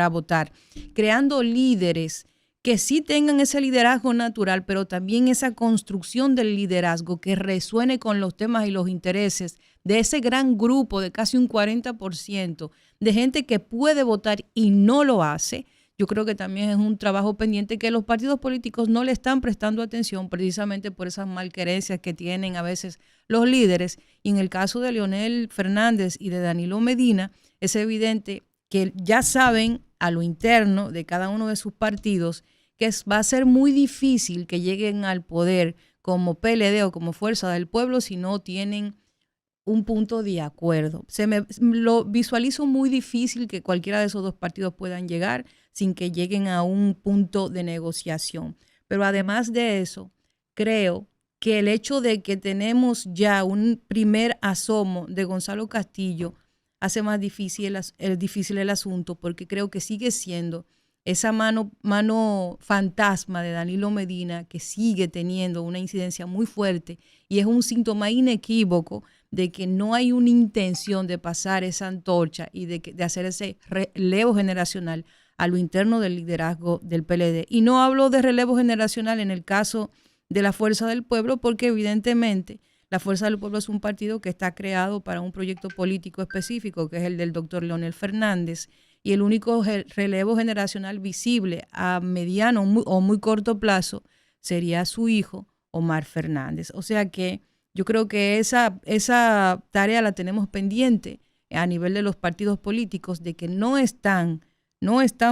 votar, creando líderes que sí tengan ese liderazgo natural, pero también esa construcción del liderazgo que resuene con los temas y los intereses de ese gran grupo de casi un 40% de gente que puede votar y no lo hace. Yo creo que también es un trabajo pendiente que los partidos políticos no le están prestando atención precisamente por esas malquerencias que tienen a veces los líderes. Y en el caso de Leonel Fernández y de Danilo Medina, es evidente que ya saben a lo interno de cada uno de sus partidos que va a ser muy difícil que lleguen al poder como PLD o como Fuerza del Pueblo si no tienen un punto de acuerdo. Lo visualizo muy difícil que cualquiera de esos dos partidos puedan llegar sin que lleguen a un punto de negociación. Pero además de eso, creo que el hecho de que tenemos ya un primer asomo de Gonzalo Castillo hace más difícil el asunto, porque creo que sigue siendo esa mano fantasma de Danilo Medina que sigue teniendo una incidencia muy fuerte y es un síntoma inequívoco de que no hay una intención de pasar esa antorcha y de hacer ese relevo generacional a lo interno del liderazgo del PLD. Y no hablo de relevo generacional en el caso de la Fuerza del Pueblo, porque evidentemente la Fuerza del Pueblo es un partido que está creado para un proyecto político específico, que es el del doctor Leonel Fernández, y el único relevo generacional visible a mediano o muy corto plazo sería su hijo, Omar Fernández. O sea que yo creo que esa tarea la tenemos pendiente a nivel de los partidos políticos, de que no están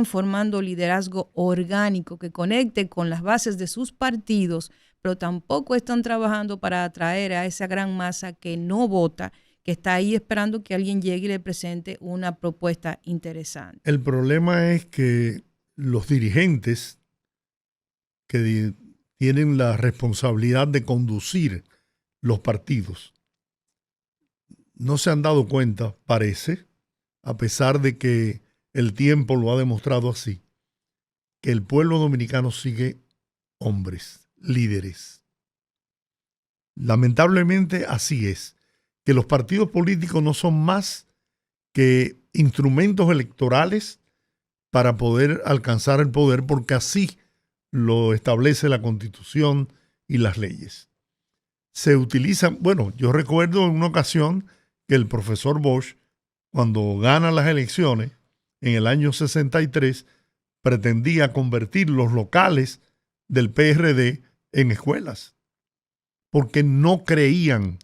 formando liderazgo orgánico que conecte con las bases de sus partidos, pero tampoco están trabajando para atraer a esa gran masa que no vota, que está ahí esperando que alguien llegue y le presente una propuesta interesante. El problema es que los dirigentes que tienen la responsabilidad de conducir los partidos no se han dado cuenta, parece, a pesar de que el tiempo lo ha demostrado así, que el pueblo dominicano sigue hombres, líderes. Lamentablemente así es, que los partidos políticos no son más que instrumentos electorales para poder alcanzar el poder, porque así lo establece la Constitución y las leyes. Se utilizan, bueno, yo recuerdo en una ocasión que el profesor Bosch, cuando gana las elecciones en el año 63, pretendía convertir los locales del PRD en escuelas, porque no creían.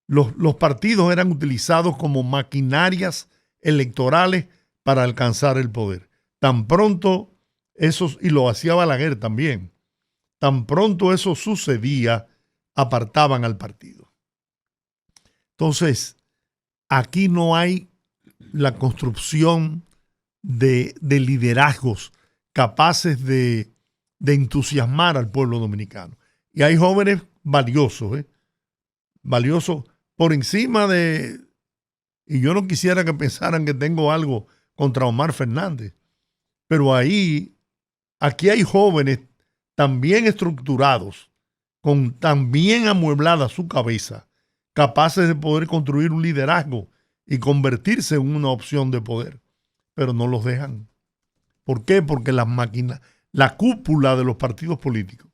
Los partidos eran utilizados como maquinarias electorales para alcanzar el poder. Tan pronto eso, y lo hacía Balaguer también, tan pronto eso sucedía, apartaban al partido. Entonces, aquí no hay la construcción de liderazgos capaces de entusiasmar al pueblo dominicano. Y hay jóvenes valiosos, valiosos por encima de... Y yo no quisiera que pensaran que tengo algo contra Omar Fernández, pero aquí hay jóvenes tan bien estructurados, con tan bien amueblada su cabeza, capaces de poder construir un liderazgo y convertirse en una opción de poder, pero no los dejan. ¿Por qué? Porque las máquinas, la cúpula de los partidos políticos,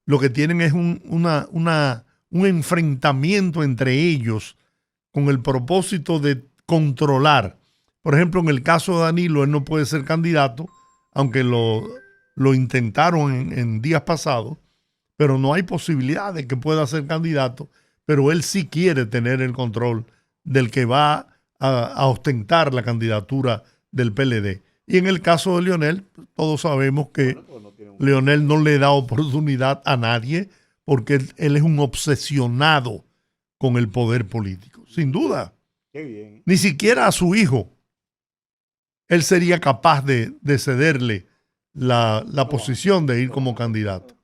lo que tienen es un enfrentamiento entre ellos con el propósito de controlar. Por ejemplo, en el caso de Danilo, él no puede ser candidato, aunque lo intentaron en días pasados, pero no hay posibilidad de que pueda ser candidato, pero él sí quiere tener el control del que va a ostentar la candidatura del PLD. Y en el caso de Leonel, todos sabemos que Leonel no le da oportunidad a nadie porque él es un obsesionado con el poder político. Sin duda. Qué bien. Ni siquiera a su hijo él sería capaz de cederle la posición de ir como candidato.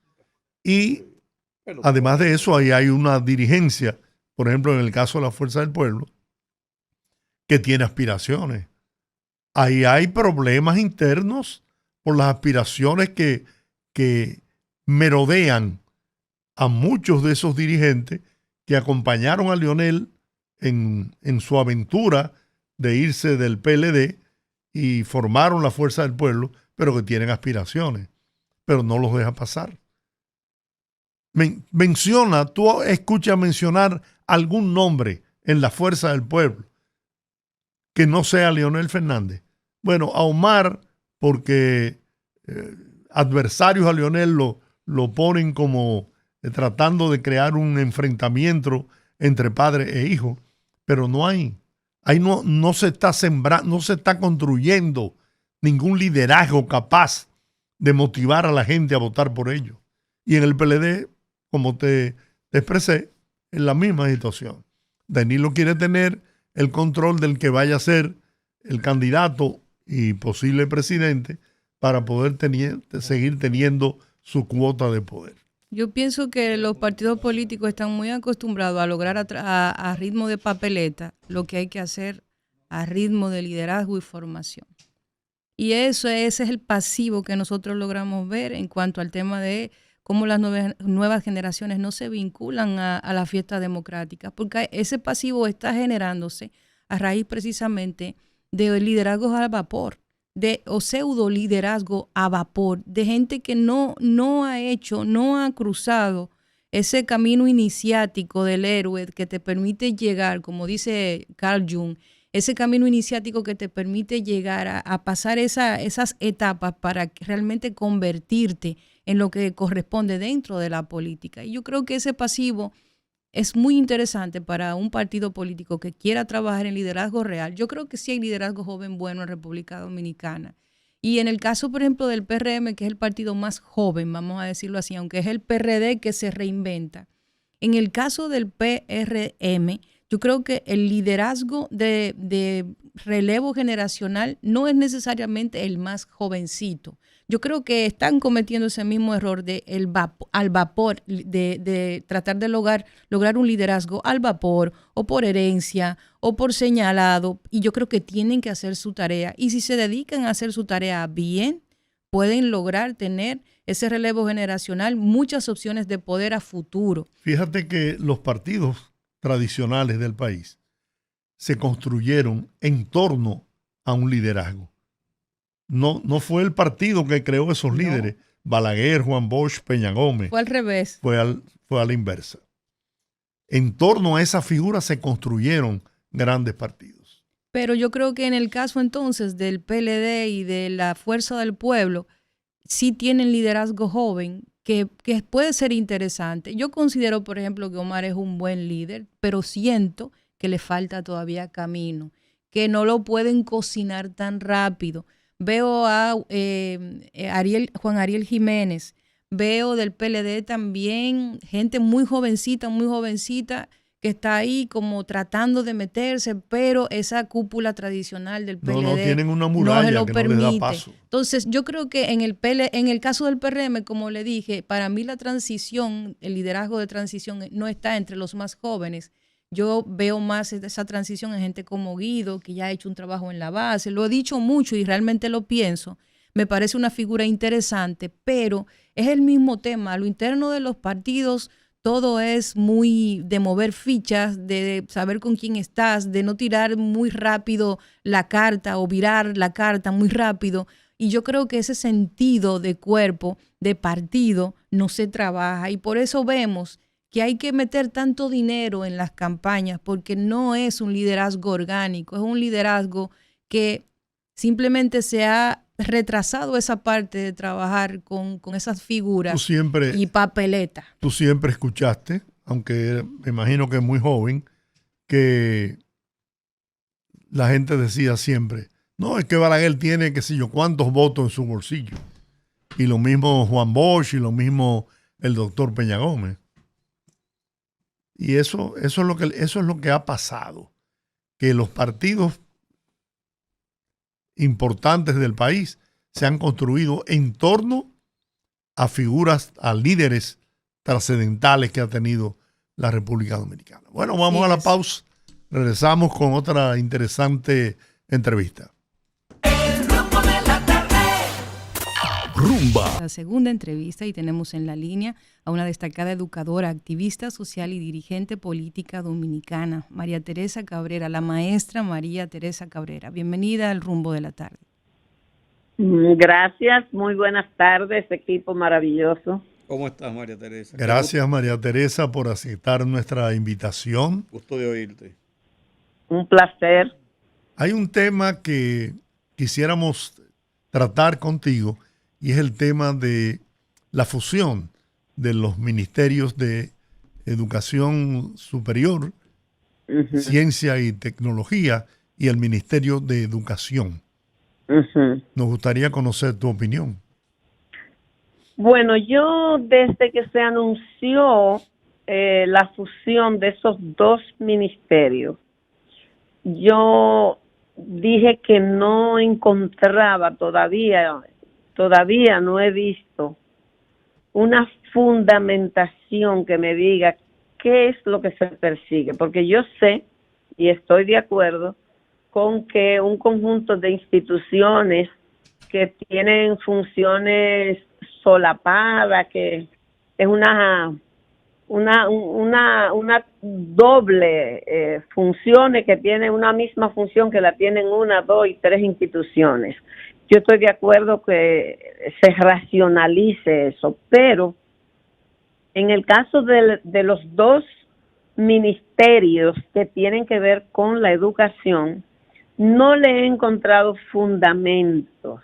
Y Además de eso, ahí hay una dirigencia, por ejemplo, en el caso de la Fuerza del Pueblo, que tiene aspiraciones. Ahí hay problemas internos por las aspiraciones que merodean a muchos de esos dirigentes que acompañaron a Leonel en su aventura de irse del PLD y formaron la Fuerza del Pueblo, pero que tienen aspiraciones, pero no los deja pasar. Tú escuchas mencionar algún nombre en la Fuerza del Pueblo que no sea Leonel Fernández. Bueno, a Omar, porque adversarios a Leonel lo ponen como tratando de crear un enfrentamiento entre padre e hijo, pero ahí no se está sembrando, no se está construyendo ningún liderazgo capaz de motivar a la gente a votar por ellos. Y en el PLD, como te expresé, es la misma situación. Danilo quiere tener el control del que vaya a ser el candidato y posible presidente para poder seguir teniendo su cuota de poder. Yo pienso que los partidos políticos están muy acostumbrados a lograr a ritmo de papeleta lo que hay que hacer a ritmo de liderazgo y formación. Y ese es el pasivo que nosotros logramos ver en cuanto al tema de cómo las nuevas generaciones no se vinculan a la fiesta democrática, porque ese pasivo está generándose a raíz precisamente de liderazgos al vapor, o pseudo liderazgo a vapor, de gente que no ha cruzado ese camino iniciático del héroe que te permite llegar, como dice Carl Jung, ese camino iniciático que te permite llegar a pasar esas etapas para realmente convertirte en lo que corresponde dentro de la política. Y yo creo que ese pasivo es muy interesante para un partido político que quiera trabajar en liderazgo real. Yo creo que sí hay liderazgo joven bueno en República Dominicana. Y en el caso, por ejemplo, del PRM, que es el partido más joven, vamos a decirlo así, aunque es el PRD que se reinventa. En el caso del PRM, yo creo que el liderazgo de relevo generacional no es necesariamente el más jovencito. Yo creo que están cometiendo ese mismo error al vapor, de tratar de lograr un liderazgo al vapor o por herencia o por señalado. Y yo creo que tienen que hacer su tarea. Y si se dedican a hacer su tarea bien, pueden lograr tener ese relevo generacional, muchas opciones de poder a futuro. Fíjate que los partidos tradicionales del país se construyeron en torno a un liderazgo. No fue el partido que creó esos líderes. Balaguer, Juan Bosch, Peña Gómez. Fue al revés. Fue a la inversa. En torno a esa figura se construyeron grandes partidos. Pero yo creo que en el caso entonces del PLD y de la Fuerza del Pueblo, sí tienen liderazgo joven que puede ser interesante. Yo considero, por ejemplo, que Omar es un buen líder, pero siento que le falta todavía camino, que no lo pueden cocinar tan rápido. Veo a Juan Ariel Jiménez, veo del PLD también gente muy jovencita, que está ahí como tratando de meterse, pero esa cúpula tradicional del PLD no tienen una muralla no se lo que permite. No les da paso. Entonces, yo creo que en el caso del PRM, como le dije, para mí la transición, el liderazgo de transición no está entre los más jóvenes. Yo veo más esa transición en gente como Guido, que ya ha hecho un trabajo en la base. Lo he dicho mucho y realmente lo pienso. Me parece una figura interesante, pero es el mismo tema. A lo interno de los partidos, todo es muy de mover fichas, de saber con quién estás, de no tirar muy rápido la carta o virar la carta muy rápido. Y yo creo que ese sentido de cuerpo, de partido, no se trabaja. Y por eso vemos que hay que meter tanto dinero en las campañas, porque no es un liderazgo orgánico, es un liderazgo que simplemente se ha retrasado esa parte de trabajar con esas figuras y papeleta. Tú siempre escuchaste, aunque me imagino que es muy joven, que la gente decía siempre, no, es que Balaguer tiene qué sé yo cuántos votos en su bolsillo. Y lo mismo Juan Bosch y lo mismo el doctor Peña Gómez. Y eso es lo que ha pasado, que los partidos importantes del país se han construido en torno a figuras, a líderes trascendentales que ha tenido la República Dominicana. Bueno, vamos a la pausa. Regresamos con otra interesante entrevista. Rumba. La segunda entrevista, y tenemos en la línea a una destacada educadora, activista social y dirigente política dominicana, María Teresa Cabrera, la maestra María Teresa Cabrera. Bienvenida al Rumbo de la Tarde. Gracias, muy buenas tardes, equipo maravilloso. ¿Cómo estás, María Teresa? Gracias, María Teresa, por aceptar nuestra invitación. Gusto de oírte. Un placer. Hay un tema que quisiéramos tratar contigo y es el tema de la fusión de los ministerios de Educación Superior, Ciencia y Tecnología y el Ministerio de Educación. Nos gustaría conocer tu opinión. Bueno, yo desde que se anunció la fusión de esos dos ministerios, yo dije que no encontraba todavía no he visto una fundamentación que me diga qué es lo que se persigue, porque yo sé y estoy de acuerdo con que un conjunto de instituciones que tienen funciones solapadas, que es una doble funciones, que tienen una misma función que la tienen 1, 2 y 3 instituciones. Yo estoy de acuerdo que se racionalice eso, pero en el caso de los dos ministerios que tienen que ver con la educación, no le he encontrado fundamentos,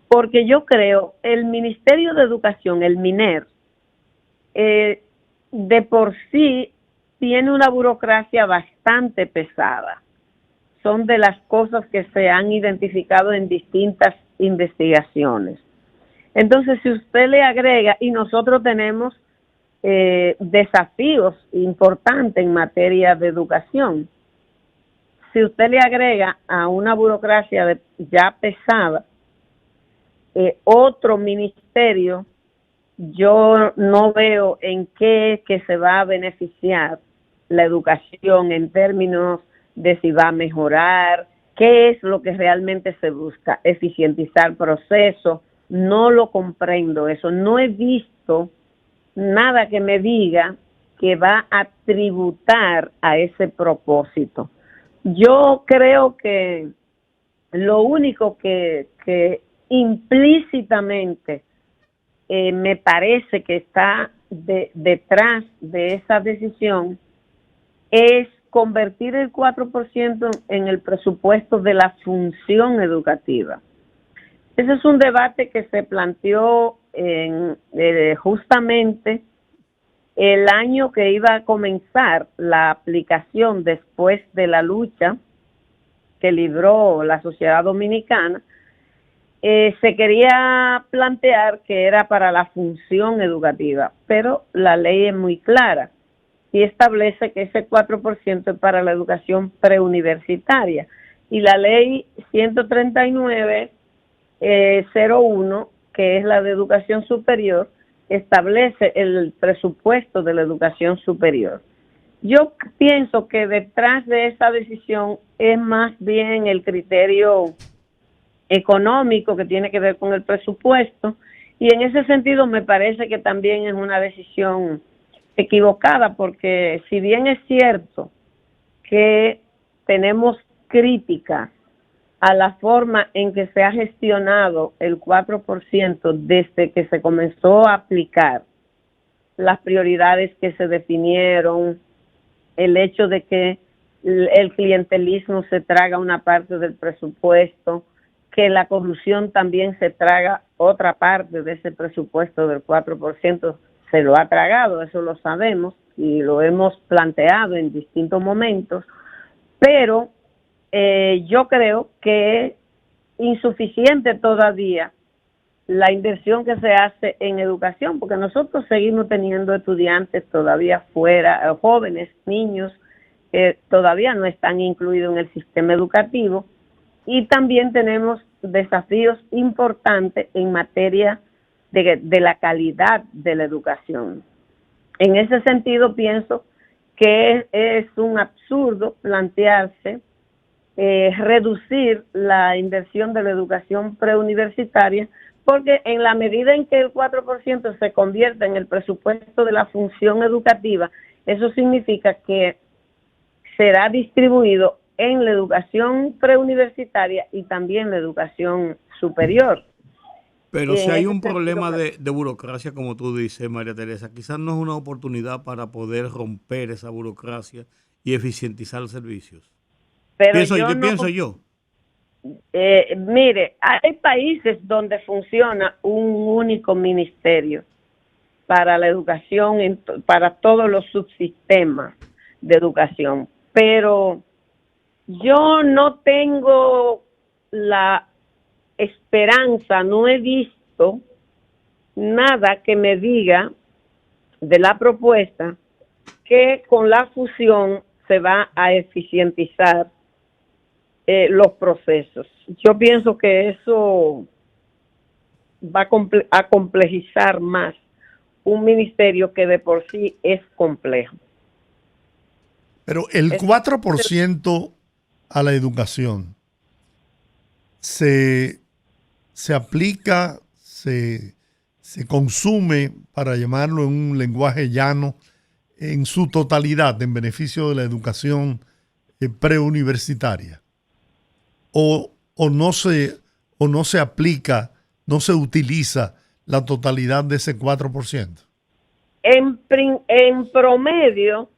porque yo creo el Ministerio de Educación, el MINER, de por sí tiene una burocracia bastante pesada. Son de las cosas que se han identificado en distintas investigaciones. Entonces, si usted le agrega, y nosotros tenemos desafíos importantes en materia de educación, si usted le agrega a una burocracia ya pesada, otro ministerio, yo no veo en qué es que se va a beneficiar la educación en términos de si va a mejorar, qué es lo que realmente se busca, eficientizar procesos. No lo comprendo eso, no he visto nada que me diga que va a tributar a ese propósito. Yo creo que lo único que implícitamente me parece que está detrás de esa decisión es convertir el 4% en el presupuesto de la función educativa. Ese es un debate que se planteó justamente el año que iba a comenzar la aplicación después de la lucha que libró la sociedad dominicana. Se quería plantear que era para la función educativa, pero la ley es muy clara y establece que ese 4% es para la educación preuniversitaria. Y la ley 139-01, que es la de educación superior, establece el presupuesto de la educación superior. Yo pienso que detrás de esa decisión es más bien el criterio económico que tiene que ver con el presupuesto, y en ese sentido me parece que también es una decisión equivocada, porque si bien es cierto que tenemos críticas a la forma en que se ha gestionado el 4% desde que se comenzó a aplicar, las prioridades que se definieron, el hecho de que el clientelismo se traga una parte del presupuesto, que la corrupción también se traga otra parte de ese presupuesto del 4%, se lo ha tragado, eso lo sabemos y lo hemos planteado en distintos momentos, pero yo creo que es insuficiente todavía la inversión que se hace en educación, porque nosotros seguimos teniendo estudiantes todavía fuera, jóvenes, niños, que todavía no están incluidos en el sistema educativo, y también tenemos desafíos importantes en materia de la calidad de la educación. En ese sentido, pienso que es un absurdo plantearse reducir la inversión de la educación preuniversitaria, porque en la medida en que el 4% se convierta en el presupuesto de la función educativa, eso significa que será distribuido en la educación preuniversitaria y también la educación superior. Pero si hay un problema de burocracia, como tú dices, María Teresa, quizás no es una oportunidad para poder romper esa burocracia y eficientizar servicios. Pero Pienso yo. Mire, hay países donde funciona un único ministerio para la educación, para todos los subsistemas de educación, pero yo no tengo la esperanza, no he visto nada que me diga de la propuesta que con la fusión se va a eficientizar los procesos. Yo pienso que eso va a complejizar más un ministerio que de por sí es complejo. Pero el 4% a la educación se aplica, se consume, para llamarlo en un lenguaje llano, en su totalidad en beneficio de la educación preuniversitaria. O no se aplica, no se utiliza la totalidad de ese 4%. En promedio,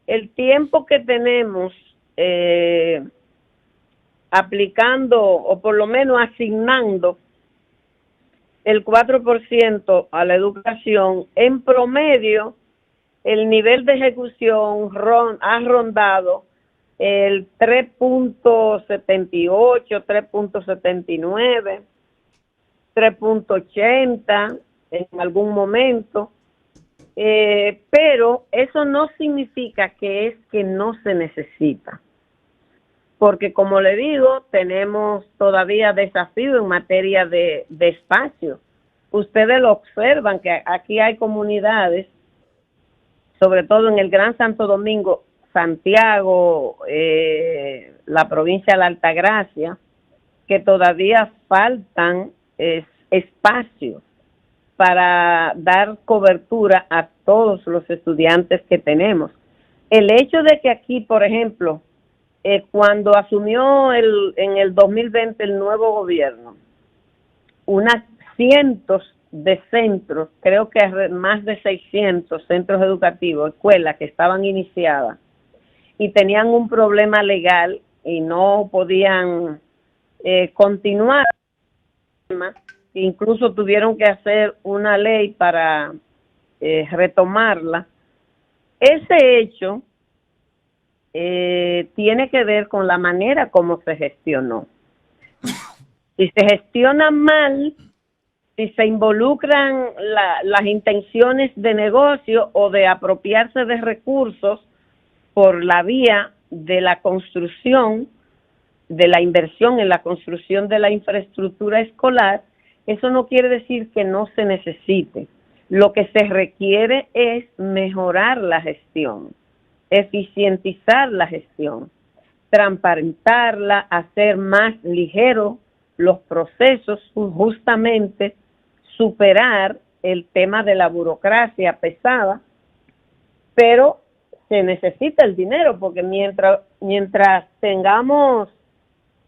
el tiempo que tenemos aplicando o por lo menos asignando el 4% a la educación, en promedio el nivel de ejecución ha rondado el 3.78, 3.79, 3.80 en algún momento, pero eso no significa que es que no se necesita, porque como le digo, tenemos todavía desafíos en materia de espacio. Ustedes lo observan que aquí hay comunidades, sobre todo en el Gran Santo Domingo, Santiago, la provincia de la Altagracia, que todavía faltan espacios para dar cobertura a todos los estudiantes que tenemos. El hecho de que aquí, por ejemplo, cuando asumió en el 2020 el nuevo gobierno, unas cientos de centros, creo que más de 600 centros educativos, escuelas que estaban iniciadas y tenían un problema legal y no podían continuar, incluso tuvieron que hacer una ley para retomarla. Ese hecho tiene que ver con la manera como se gestionó. Si se gestiona mal, si se involucran las intenciones de negocio o de apropiarse de recursos por la vía de la construcción, de la inversión en la construcción de la infraestructura escolar, eso no quiere decir que no se necesite. Lo que se requiere es mejorar la gestión, eficientizar la gestión, transparentarla, hacer más ligero los procesos, justamente superar el tema de la burocracia pesada, pero se necesita el dinero, porque mientras tengamos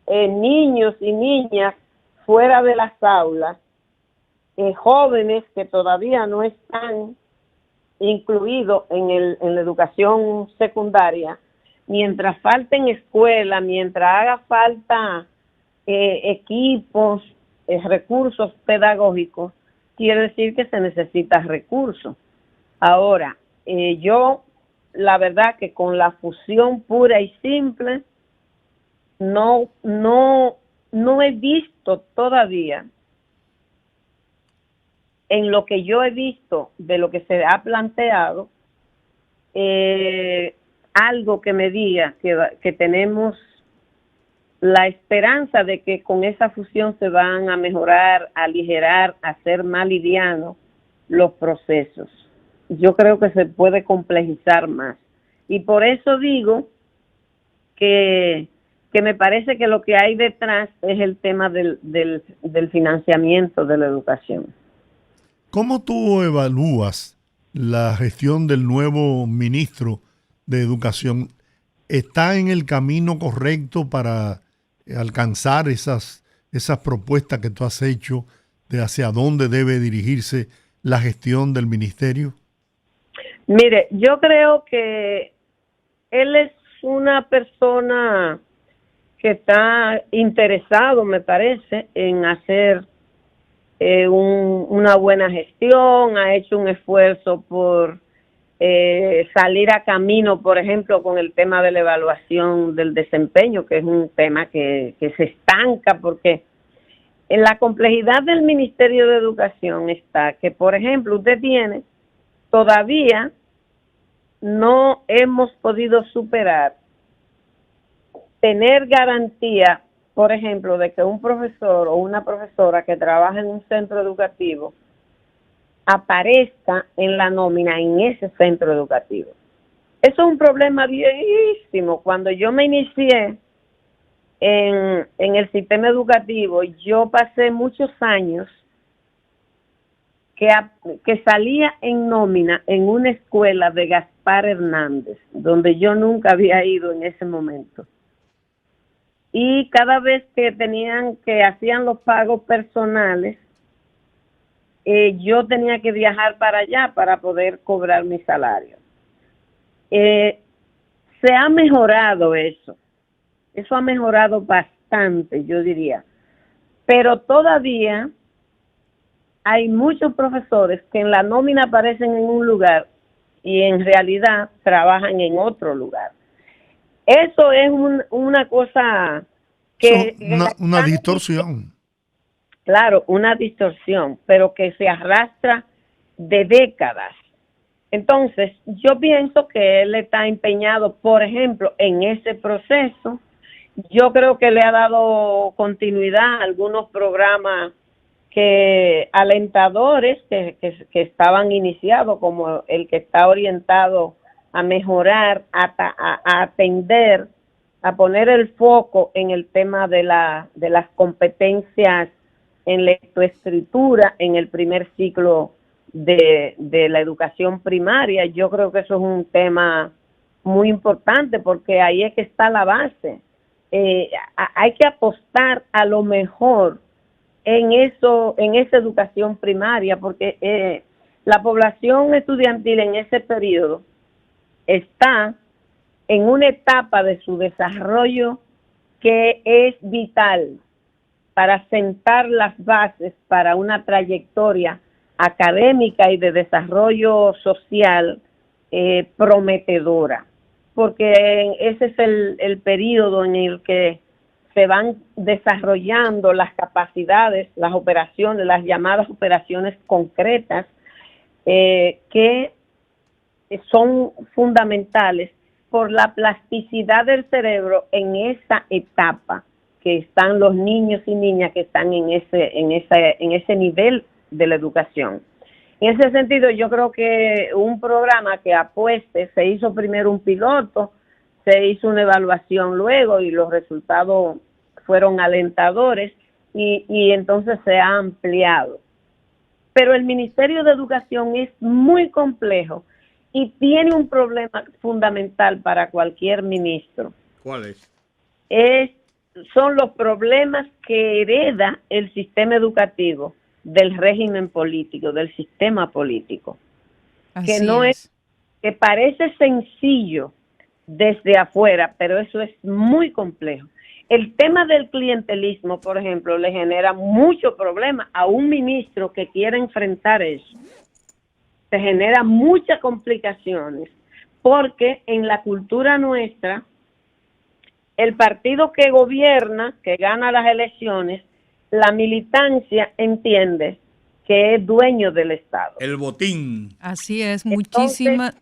niños y niñas fuera de las aulas, jóvenes que todavía no están incluidos en la educación secundaria, mientras falten escuelas, mientras haga falta equipos, recursos pedagógicos, quiere decir que se necesita recursos. Ahora, yo la verdad que con la fusión pura y simple no he visto todavía, en lo que yo he visto de lo que se ha planteado, algo que me diga que tenemos la esperanza de que con esa fusión se van a mejorar, a aligerar, a hacer más livianos los procesos. yo creo que se puede complejizar más. Y por eso digo que me parece que lo que hay detrás es el tema del financiamiento de la educación. ¿Cómo tú evalúas la gestión del nuevo ministro de Educación? ¿Está en el camino correcto para alcanzar esas propuestas que tú has hecho de hacia dónde debe dirigirse la gestión del ministerio? Mire, yo creo que él es una persona que está interesado, me parece, en hacer una buena gestión, ha hecho un esfuerzo por salir a camino, por ejemplo, con el tema de la evaluación del desempeño, que es un tema que se estanca, porque en la complejidad del Ministerio de Educación está que, por ejemplo, usted tiene, todavía no hemos podido superar tener garantía, por ejemplo, de que un profesor o una profesora que trabaja en un centro educativo aparezca en la nómina en ese centro educativo. Eso es un problema viejísimo. Cuando yo me inicié en el sistema educativo, yo pasé muchos años que salía en nómina en una escuela de Gaspar Hernández, donde yo nunca había ido en ese momento. Y cada vez que hacían los pagos personales, yo tenía que viajar para allá para poder cobrar mi salario. Se ha mejorado eso ha mejorado bastante, yo diría, pero todavía hay muchos profesores que en la nómina aparecen en un lugar y en realidad trabajan en otro lugar. Eso es una cosa que... Una distorsión. Claro, una distorsión, pero que se arrastra de décadas. Entonces, yo pienso que él está empeñado, por ejemplo, en ese proceso. Yo creo que le ha dado continuidad a algunos programas alentadores que estaban iniciados, como el que está orientado a mejorar, a atender, a poner el foco en el tema de las competencias en lectoescritura en el primer ciclo de la educación primaria. Yo creo que eso es un tema muy importante porque ahí es que está la base. Hay que apostar a lo mejor en esa educación primaria, porque la población estudiantil en ese periodo está en una etapa de su desarrollo que es vital para sentar las bases para una trayectoria académica y de desarrollo social prometedora, porque ese es el periodo en el que se van desarrollando las capacidades, las operaciones, las llamadas operaciones concretas, que son fundamentales por la plasticidad del cerebro en esa etapa que están los niños y niñas que están en ese nivel de la educación. En ese sentido, yo creo que un programa que apueste, se hizo primero un piloto, se hizo una evaluación luego y los resultados fueron alentadores y entonces se ha ampliado. Pero el Ministerio de Educación es muy complejo y tiene un problema fundamental para cualquier ministro. ¿Cuál es? Son los problemas que hereda el sistema educativo del régimen político, del sistema político. Así que no es, que parece sencillo desde afuera, pero eso es muy complejo. El tema del clientelismo, por ejemplo, le genera mucho problema a un ministro que quiera enfrentar eso. Se genera muchas complicaciones, porque en la cultura nuestra, el partido que gobierna, que gana las elecciones, la militancia entiende que es dueño del Estado. El botín. Así es, muchísimas...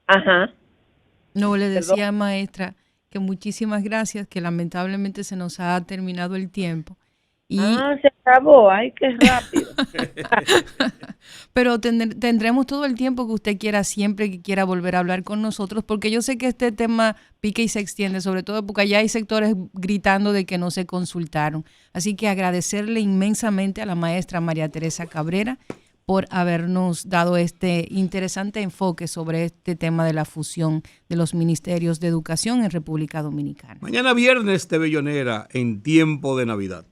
Ajá. No, le decía, maestra, que muchísimas gracias, que lamentablemente se nos ha terminado el tiempo. Y, se acabó, ay, qué rápido. pero tendremos todo el tiempo que usted quiera, siempre que quiera volver a hablar con nosotros, porque yo sé que este tema pica y se extiende, sobre todo porque allá hay sectores gritando de que no se consultaron. Así que agradecerle inmensamente a la maestra María Teresa Cabrera por habernos dado este interesante enfoque sobre este tema de la fusión de los ministerios de educación en República Dominicana. Mañana viernes, TV Bellonera, en tiempo de Navidad.